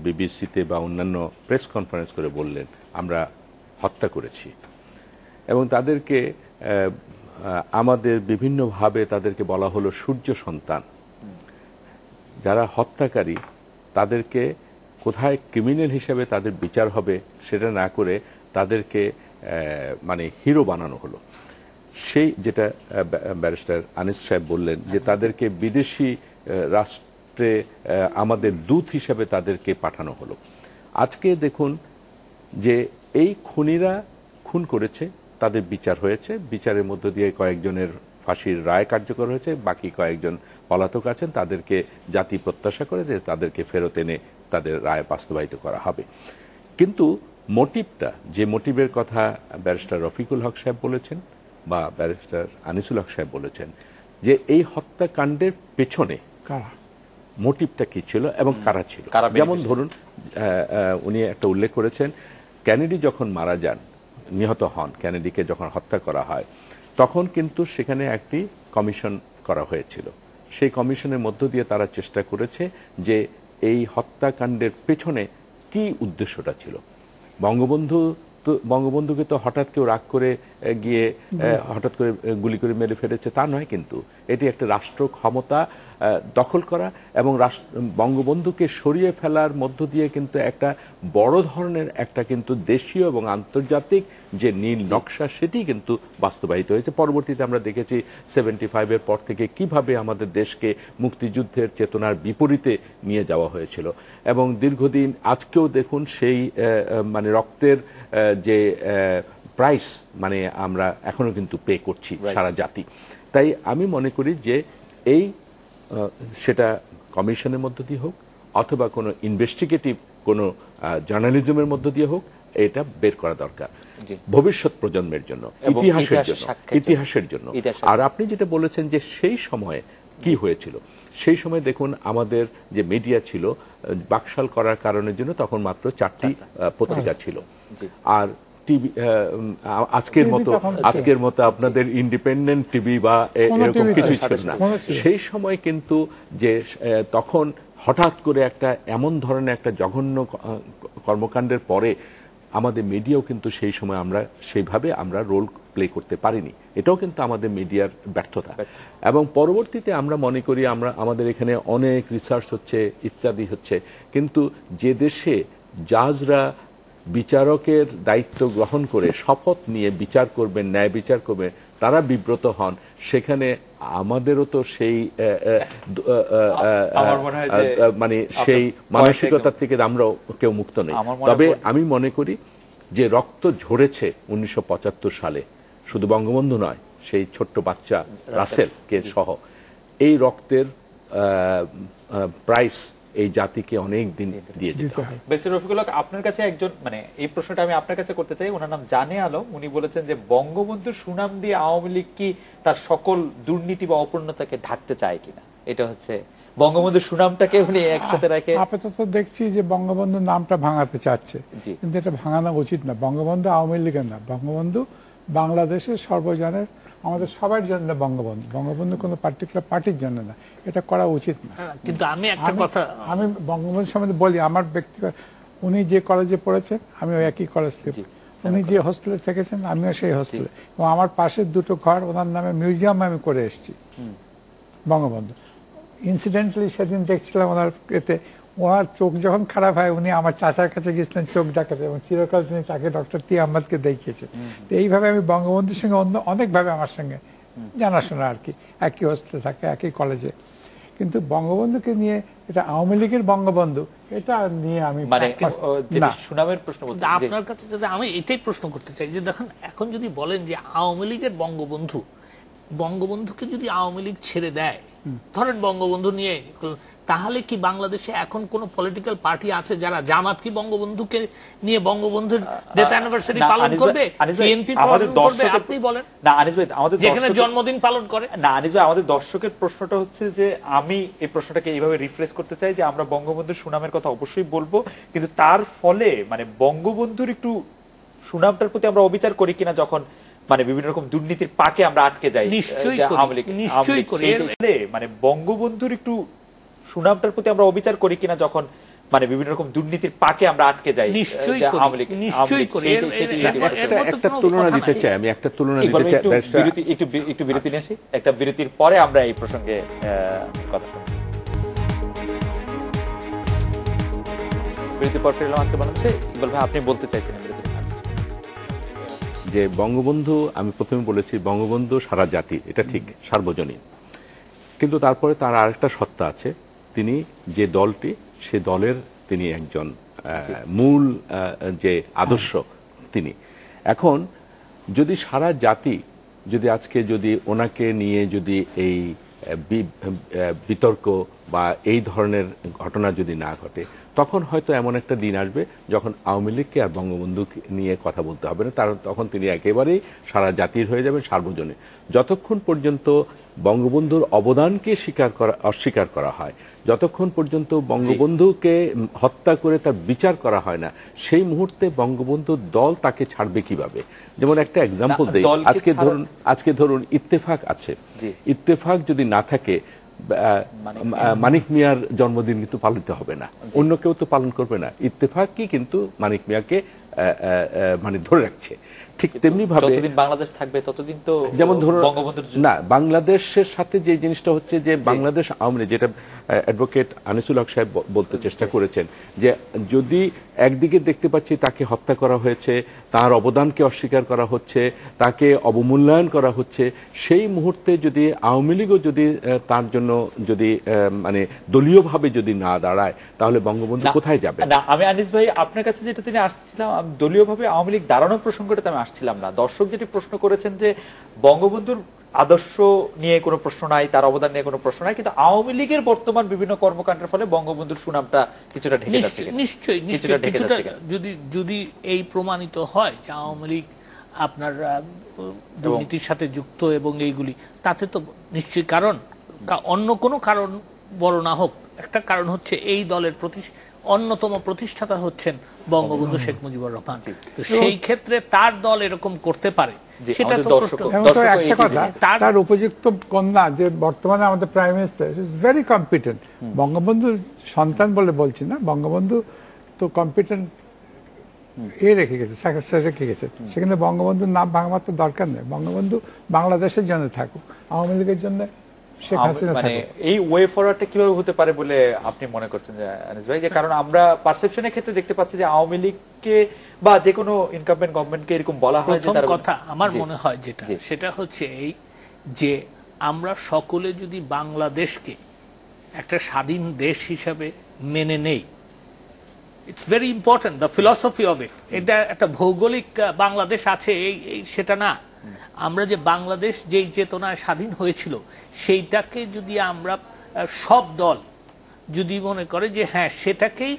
S3: বিবিসিতে বা অন্যান্য প্রেস কনফারেন্স করে বললেন আমরা হত্যা করেছি, এবং তাদেরকে আমাদের বিভিন্নভাবে তাদেরকে বলা হলো সূর্য সন্তান। যারা হত্যাকারী তাদেরকে কোথায় ক্রিমিনাল হিসেবে তাদের বিচার হবে সেটা না করে তাদেরকে মানে হিরো বানানো হলো। সেই যেটা ব্যারিস্টার আনিস সাহেব বললেন যে তাদেরকে বিদেশি রাষ্ট্রে আমাদের দূত হিসেবে তাদেরকে পাঠানো হলো। আজকে দেখুন যে এই খুনিরা খুন করেছে, তাদের বিচার হয়েছে, বিচারের মধ্য দিয়ে কয়েকজনের ফাঁসির রায় কার্যকর হয়েছে, বাকি কয়েকজন পলাতক আছেন, তাদেরকে জাতি প্রত্যাশা করে যে তাদেরকে ফেরত এনে তাদের রায় বাস্তবায়িত করা হবে। কিন্তু মোটিভটা, যে মোটিভের কথা ব্যারিস্টার রফিকুল হক সাহেব বলেছেন বা ব্যারিস্টার আনিসুল হক সাহেব বলেছেন, যে এই হত্যাকাণ্ডের পেছনে মোটিভটা কি ছিল এবং কারা ছিল। যেমন ধরুন উনি একটা উল্লেখ করেছেন, কেনেডি যখন মারা যান, নিহত হন, কেনেডিকে যখন হত্যা করা হয়, তখন কিন্তু সেখানে একটি কমিশন করা হয়েছিল। সেই কমিশনের মধ্য দিয়ে তারা চেষ্টা করেছে যে এই হত্যাকাণ্ডের পেছনে কি উদ্দেশ্যটা ছিল। বঙ্গবন্ধুকে তো হঠাৎ কেউ রাগ করে গিয়ে হঠাৎ করে গুলি করে মেরে ফেলেছে তা নয়, কিন্তু এটি একটা রাষ্ট্র ক্ষমতা দখল করা এবং বঙ্গবন্ধুকে সরিয়ে ফেলার মধ্য দিয়ে কিন্তু একটা বড় ধরনের একটা কিন্তু দেশীয় এবং আন্তর্জাতিক যে নীল নকশা, সেটি কিন্তু বাস্তবায়িত হয়েছে। পরবর্তীতে আমরা দেখেছি 75-এর পর থেকে কিভাবে আমাদের দেশকে মুক্তিযুদ্ধের চেতনার বিপরীতে নিয়ে যাওয়া হয়েছিল এবং দীর্ঘদিন আজকেও দেখুন সেই মানে রক্তের যে প্রাইস মানে আমরা এখনো কিন্তু পে করছি সারা জাতি। তাই আমি মনে করি যে এই সেটা কমিশনের মধ্য দিয়ে হোক অথবা কোনো ইনভেস্টিগেটিভ কোনো জার্নালিজমের মধ্য দিয়ে হোক, এটা বের করা দরকার ভবিষ্যৎ প্রজন্মের জন্য, ইতিহাসের জন্য। আর আপনি যেটা বলেছেন যে সেই সময়ে কি হয়েছিল, সেই সময় দেখুন আমাদের যে মিডিয়া ছিল বাকশাল করার কারণের জন্য তখন মাত্র 4টি পত্রিকা ছিল। আর টিভি আজকের মতো আপনাদের ইন্ডিপেন্ডেন্ট টিভি বা এরকম কিছুই ছিল না। সেই সময় কিন্তু যে তখন হঠাৎ করে একটা এমন ধরনের একটা জঘন্য কর্মকাণ্ডের পরে আমাদের মিডিয়াও কিন্তু সেই সময় আমরা সেইভাবে আমরা রোল প্লে করতে পারিনি। এটাও কিন্তু আমাদের মিডিয়ার ব্যর্থতা। এবং পরবর্তীতে আমরা মনে করি আমাদের এখানে অনেক রিসার্চ হচ্ছে, ইত্যাদি হচ্ছে, কিন্তু যে দেশে জাজরা বিচারকের দায়িত্ব গ্রহণ করে শপথ নিয়ে বিচার করবেন, ন্যায় বিচার করবেন, তারা বিব্রত হন, সেখানে আমাদেরও তো সেই মানে সেই মানসিকতা থেকে আমরাও কেউ মুক্ত নেই। তবে আমি মনে করি যে রক্ত ঝরেছে 1975 সালে, শুধু বঙ্গবন্ধু নয়, সেই ছোট্ট বাচ্চা রাসেলকে সহ, এই রক্তের প্রাইস এই জাতিকে অনেক দিন দিয়ে যেতে হবে।
S1: ব্যারিস্টার রফিকুল হক, আপনার কাছে একজন মানে এই প্রশ্নটা আমি আপনার কাছে করতে চাই। ওনার নাম জানে আলম। উনি বলেছেন যে বঙ্গবন্ধুর সুনাম দিয়ে আওয়ামী লীগ কি তার সকল দুর্নীতি বা অপূর্ণতাকে ঢাকতে চায় কিনা, এটা হচ্ছে বঙ্গবন্ধুর সুনামটাকে উনি একসাথে রেখে।
S2: আপাতত দেখছি যে বঙ্গবন্ধু নামটা ভাঙাতে চাচ্ছে, কিন্তু এটা ভাঙানো উচিত না। বঙ্গবন্ধু আওয়ামী লীগের না, বঙ্গবন্ধু বাংলাদেশের সর্বজনের, আমাদের সবার জন্য বঙ্গবন্ধু। বঙ্গবন্ধু কোনো পার্টিকুলার পার্টির জন্য না, এটা করা উচিত না।
S4: কিন্তু আমি একটা কথা
S2: আমি বঙ্গবন্ধু সম্বন্ধে বলি, আমার ব্যক্তিগত, উনি যে কলেজে পড়েছেন আমিও একই কলেজ থেকে, উনি যে হোস্টেলে থেকেছেন আমিও সেই হোস্টেলে, এবং আমার পাশের দুটো ঘর ওনার নামে মিউজিয়াম আমি করে এসেছি বঙ্গবন্ধু। ইনসিডেন্টালি সেদিন দেখছিলাম ওনার এতে, ওনার চোখ যখন খারাপ হয় উনি আমার চাচার কাছে গেছিলেন চোখ দেখাতে, এবং চিরকাল তিনি তাকে ডক্টর টি আহমদকে দেখিয়েছেন। তো এইভাবে আমি বঙ্গবন্ধুর সঙ্গে অন্য অনেকভাবে আমার সঙ্গে জানাশোনা আর কি, একই হোস্টেলে থাকে, একই কলেজে। কিন্তু বঙ্গবন্ধুকে নিয়ে এটা আওয়ামী লীগের বঙ্গবন্ধু, এটা নিয়ে আমি
S1: সুনামের প্রশ্ন বলতে
S4: আপনার কাছে আমি এটাই প্রশ্ন করতে চাই যে দেখেন, এখন যদি বলেন যে আওয়ামী লীগের বঙ্গবন্ধুকে যদি আওয়ামী লীগ ছেড়ে দেয়, ধরেন বঙ্গবন্ধু নিয়ে, তাহলে কি বাংলাদেশে এখন কোন পলিটিক্যাল পার্টি আছে যারা জামাত কি বঙ্গবন্ধুকে নিয়ে বঙ্গবন্ধুর ডেথ অ্যানিভার্সারি পালন করবে? বিএনপি পালন করবে? আপনি বলেন
S1: না আনিস ভাই, আমাদের
S4: যেখানে জন্মদিন পালন করে
S1: না। আনিস ভাই, আমাদের দর্শকের প্রশ্নটা হচ্ছে যে আমি এই প্রশ্নটাকে এইভাবে রিফ্রেশ করতে চাই যে আমরা বঙ্গবন্ধুর সুনামের কথা অবশ্যই বলবো, কিন্তু তার ফলে মানে বঙ্গবন্ধুর একটু সুনামটার প্রতি আমরা অবিচার করি কিনা, যখন মানে বিভিন্ন রকম দুর্নীতির পাকে আমরা আটকে যাই।
S4: নিশ্চয়ই করি।
S1: মানে বঙ্গবন্ধুর একটু সুনামটার প্রতি আমরা অবিচার করি কিনা, যখন মানে বিভিন্ন রকম দুর্নীতির পাকে আমরা আটকে যাই।
S4: নিশ্চয়ই করি।
S3: একটা তুলনা দিতে চাই, আমি একটা তুলনা দিতে চাই।
S1: একটু বিরতি নিয়ে আসি, একটা বিরতির পরে আমরা এই প্রসঙ্গে কথা শুনব। বিরতির পর ফিরলাম আজকে বাংলাদেশে। ইকবাল ভাই, আপনি বলতে চাইছেন
S3: যে বঙ্গবন্ধু, আমি প্রথমে বলেছি বঙ্গবন্ধু সারা জাতি, এটা ঠিক, সার্বজনীন, কিন্তু তারপরে তার আরেকটা সত্তা আছে তিনি যে দলটি সে দলের তিনি একজন মূল যে আদর্শ তিনি। এখন যদি সারা জাতি যদি আজকে যদি ওনাকে নিয়ে যদি এই বিতর্ক বা এই ধরনের ঘটনা যদি না ঘটে, তখন হয়তো এমন একটা দিন আসবে যখন আওয়ামী লীগকে আর বঙ্গবন্ধু নিয়ে কথা বলতে হবে না, তখন তিনি একেবারেই সারা জাতির হয়ে যাবেন, সার্বজনীন। যতক্ষণ পর্যন্ত বঙ্গবন্ধুর অবদানকে অস্বীকার করা হয়, যতক্ষণ পর্যন্ত বঙ্গবন্ধুকে হত্যা করে তার বিচার করা হয় না, সেই মুহূর্তে বঙ্গবন্ধুর দল তাকে ছাড়বে কিভাবে? যেমন একটা এক্সাম্পল দেই, আজকে ধরুন ইত্তেফাক আছে, ইত্তেফাক যদি না থাকে মানিক মিয়ার জন্মদিন কিন্তু পালিত হবে না, অন্য কেউ তো পালন করবে না, ইত্তেফাকই কিন্তু মানিক মিয়াকে মানে ধরে রাখছে। ঠিক তেমনি ভাবে
S1: যতদিন বাংলাদেশ থাকবে ততদিন তো
S3: যেমন ধরুন না, বাংলাদেশের সাথে যে জিনিসটা হচ্ছে যে বাংলাদেশ আওয়ামী লীগ, যেটা অ্যাডভোকেট আনিসুল হক সাহেব বলতে চেষ্টা করেছেন, যে যদি একদিকে দেখতে পাচ্ছি তাকে হত্যা করা হয়েছে, তার অবদানকে অস্বীকার করা হচ্ছে, তাকে অবমূল্যায়ন করা হচ্ছে, সেই মুহূর্তে যদি আওয়ামী লীগও যদি তার জন্য যদি মানে দলীয়ভাবে যদি না দাঁড়ায়, তাহলে বঙ্গবন্ধু কোথায় যাবে?
S1: না, আমি আনিস ভাই আপনার কাছে যেটা তিনি আসছিলাম, দলীয়ভাবে আওয়ামী লীগ দাঁড়ানোর প্রসঙ্গটা আমি আসছিলাম না। দর্শক যেটি প্রশ্ন করেছেন যে বঙ্গবন্ধুর আদর্শ নিয়ে কোনো প্রশ্ন নাই, তার অবদান নিয়ে কোনো প্রশ্ন নাই, কিন্তু আওয়ামী লীগের বর্তমান বিভিন্ন কর্মকাণ্ডের ফলে বঙ্গবন্ধুর সুনামটা কিছুটা ঢেকে যাচ্ছে।
S4: নিশ্চয়ই যদি এই প্রমাণিত হয় যে আওয়ামী লীগ আপনার দুর্নীতির সাথে যুক্ত এবং এইগুলি, তাতে তো নিশ্চয়ই কারণ, অন্য কোনো কারণ বড় না হোক, একটা কারণ হচ্ছে এই দলের অন্যতম প্রতিষ্ঠাতা হচ্ছেন বঙ্গবন্ধু শেখ মুজিবুর রহমান। তো সেই ক্ষেত্রে তার দল এরকম করতে পারে, সেটা তো
S2: একটা কথা, তার উপযুক্ত কন্যা যে বর্তমানে আমাদের prime minister is very competent. Bangabandhu সন্তান বলে বলছি না, বঙ্গবন্ধু তো কম্পিটেন্ট রেখে গেছে, সাকসেসর রেখে গেছে, সেখানে বঙ্গবন্ধুর নাম ভাঙার তো দরকার নেই। বঙ্গবন্ধু বাংলাদেশের জন্য থাকুক, আওয়ামী লীগের জন্য
S1: মানে এই ওয়ে ফরওয়ার্ডটা কিভাবে হতে পারে বলে আপনি মনে করছেন যে আনিস ভাই? যে কারণ আমরা পারসেপশনের ক্ষেত্রে দেখতে পাচ্ছি যে আওয়ামী লীগকে বা যে কোনো ইনকামবেন্ট গভর্নমেন্টকে এরকম বলা হয় যে
S4: প্রথম কথা আমার মনে হয় যেটা, সেটা হচ্ছে এই যে আমরা সকলে যদি বাংলাদেশকে একটা স্বাধীন দেশ হিসাবে মেনে নেই, it's very important the philosophy of it. এটা একটা ভৌগোলিক বাংলাদেশ আছে এই সেটা না, আমরা যে বাংলাদেশ যেই চেতনায় স্বাধীন হয়েছিল সেইটাকে যদি আমরা সব দল যদি মনে করে যে হ্যাঁ সেটাকেই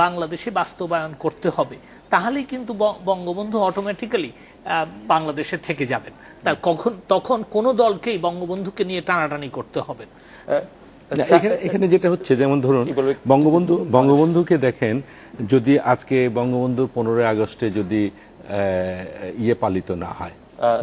S4: বাংলাদেশে বাস্তবায়ন করতে হবে, তাহলেই কিন্তু বঙ্গবন্ধু অটোমেটিক্যালি বাংলাদেশে থেকে যাবেন। তার তখন কোনো দলকেই বঙ্গবন্ধুকে নিয়ে টানাটানি করতে হবে।
S3: এখানে যেটা হচ্ছে, যেমন ধরুন বঙ্গবন্ধুকে দেখেন, যদি আজকে বঙ্গবন্ধু 15 আগস্টে যদি পালিত না হয়,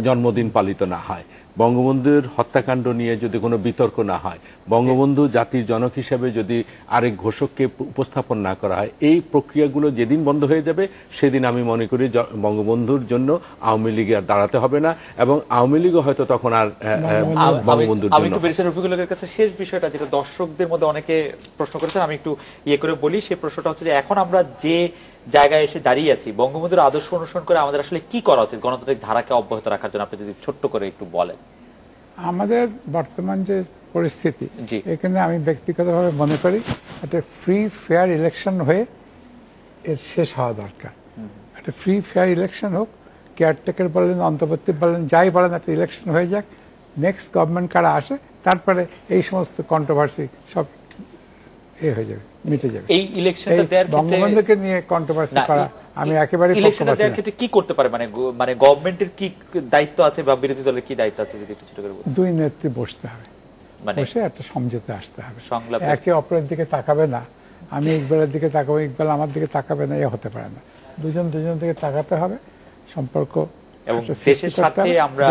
S3: জন্মদিন পালিত না হয়, বঙ্গবন্ধুর হত্যাকাণ্ড নিয়ে যদি কোনো বিতর্ক না হয়, বঙ্গবন্ধু জাতির জনক হিসেবে যদি আরেক ঘোষককে উপস্থাপন না করা হয়, এই প্রক্রিয়াগুলো যেদিন বন্ধ হয়ে যাবে সেদিন আমি মনে করি বঙ্গবন্ধুর জন্য আওয়ামী লীগে আর দাঁড়াতে হবে না, এবং আওয়ামী লীগও হয়তো তখন আর বঙ্গবন্ধুর জন্য।
S1: আমি একটু ব্যারিস্টার রফিকুলের কাছে শেষ বিষয়টা, যেটা দর্শকদের মধ্যে অনেকে প্রশ্ন করেছেন, আমি একটু করে বলি। সেই প্রশ্নটা হচ্ছে যে এখন আমরা যে জায়গায় এসে দাঁড়িয়ে আছি, বঙ্গবন্ধুর আদর্শ অনুসরণ করে আমাদের আসলে কি করা উচিত গণতান্ত্রিক ধারাকে অব্যাহত রাখার জন্য? আপনি যদি ছোট্ট করে একটু বলেন।
S2: আমাদের বর্তমান যে পরিস্থিতি, এখানে আমি ব্যক্তিগতভাবে মনে করি একটা ফ্রি ফেয়ার ইলেকশন হয়ে এর শেষ হওয়া দরকার। একটা ফ্রি ফেয়ার ইলেকশন হোক, কেয়ারটেকার বলেন, অন্তর্বর্তী বলেন, যাই বলেন, একটা ইলেকশন হয়ে যাক, নেক্সট গভর্নমেন্ট কারা আসে, তারপরে এই সমস্ত কন্ট্রোভার্সি সব হয়ে যাবে, মিটে যাবে।
S1: এই ইলেকশনটা দেওয়ার ক্ষেত্রে
S2: বঙ্গবন্ধুকে নিয়ে কন্ট্রোভার্সি করা আমি একেবারে
S1: ইলেকশনটা দেওয়ার ক্ষেত্রে কি করতে পারে, মানে গভর্নমেন্টের কি দায়িত্ব আছে বা বিরোধী দলের কি দায়িত্ব আছে, যদি একটু ছোট করে বলুন।
S2: দুই নেত্রী বসতে হবে, বসে একটা সমঝোতা আসতে হবে, একে অপরের দিকে তাকাবে না, আমি ইকবালের দিকে তাকাবো, ইকবাল আমার দিকে তাকাবে না, এ হতে পারে না। দুজন দিকে তাকাতে হবে, সম্পর্ক
S1: এবং দেশের স্বার্থে,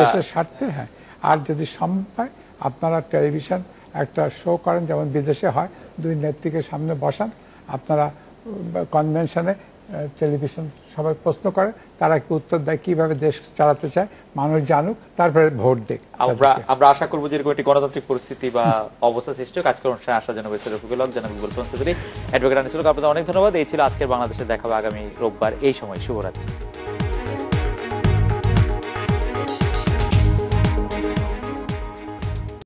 S2: দেশের স্বার্থে। হ্যাঁ, আর যদি সম্ভব হয় আপনারা টেলিভিশন একটা শো করেন, যেমন বিদেশে হয়, দুই নেত্রীকে সামনে বসান, আপনারা কনভেনশনে টেলিভিশন সবাই প্রশ্ন করে, তারা কি উত্তর দেয়, কিভাবে দেশ চালাতে চায়, মানুষ জানুক, তারপরে ভোট দেখ।
S1: আমরা আশা করবো যে এরকম একটি গণতান্ত্রিক পরিস্থিতি বা অবস্থা সৃষ্টি হোক। আজকের অনুষ্ঠানে আসার জন্য ব্যারিস্টার রফিকুল হক, জনাব ইকবাল চৌধুরী, অ্যাডভোকেট আনিসুল হক, আপনাদের অনেক ধন্যবাদ। এই ছিল আজকের বাংলাদেশের দেখাবো আগামী রোববার এই সময়। শুভরাত্রি।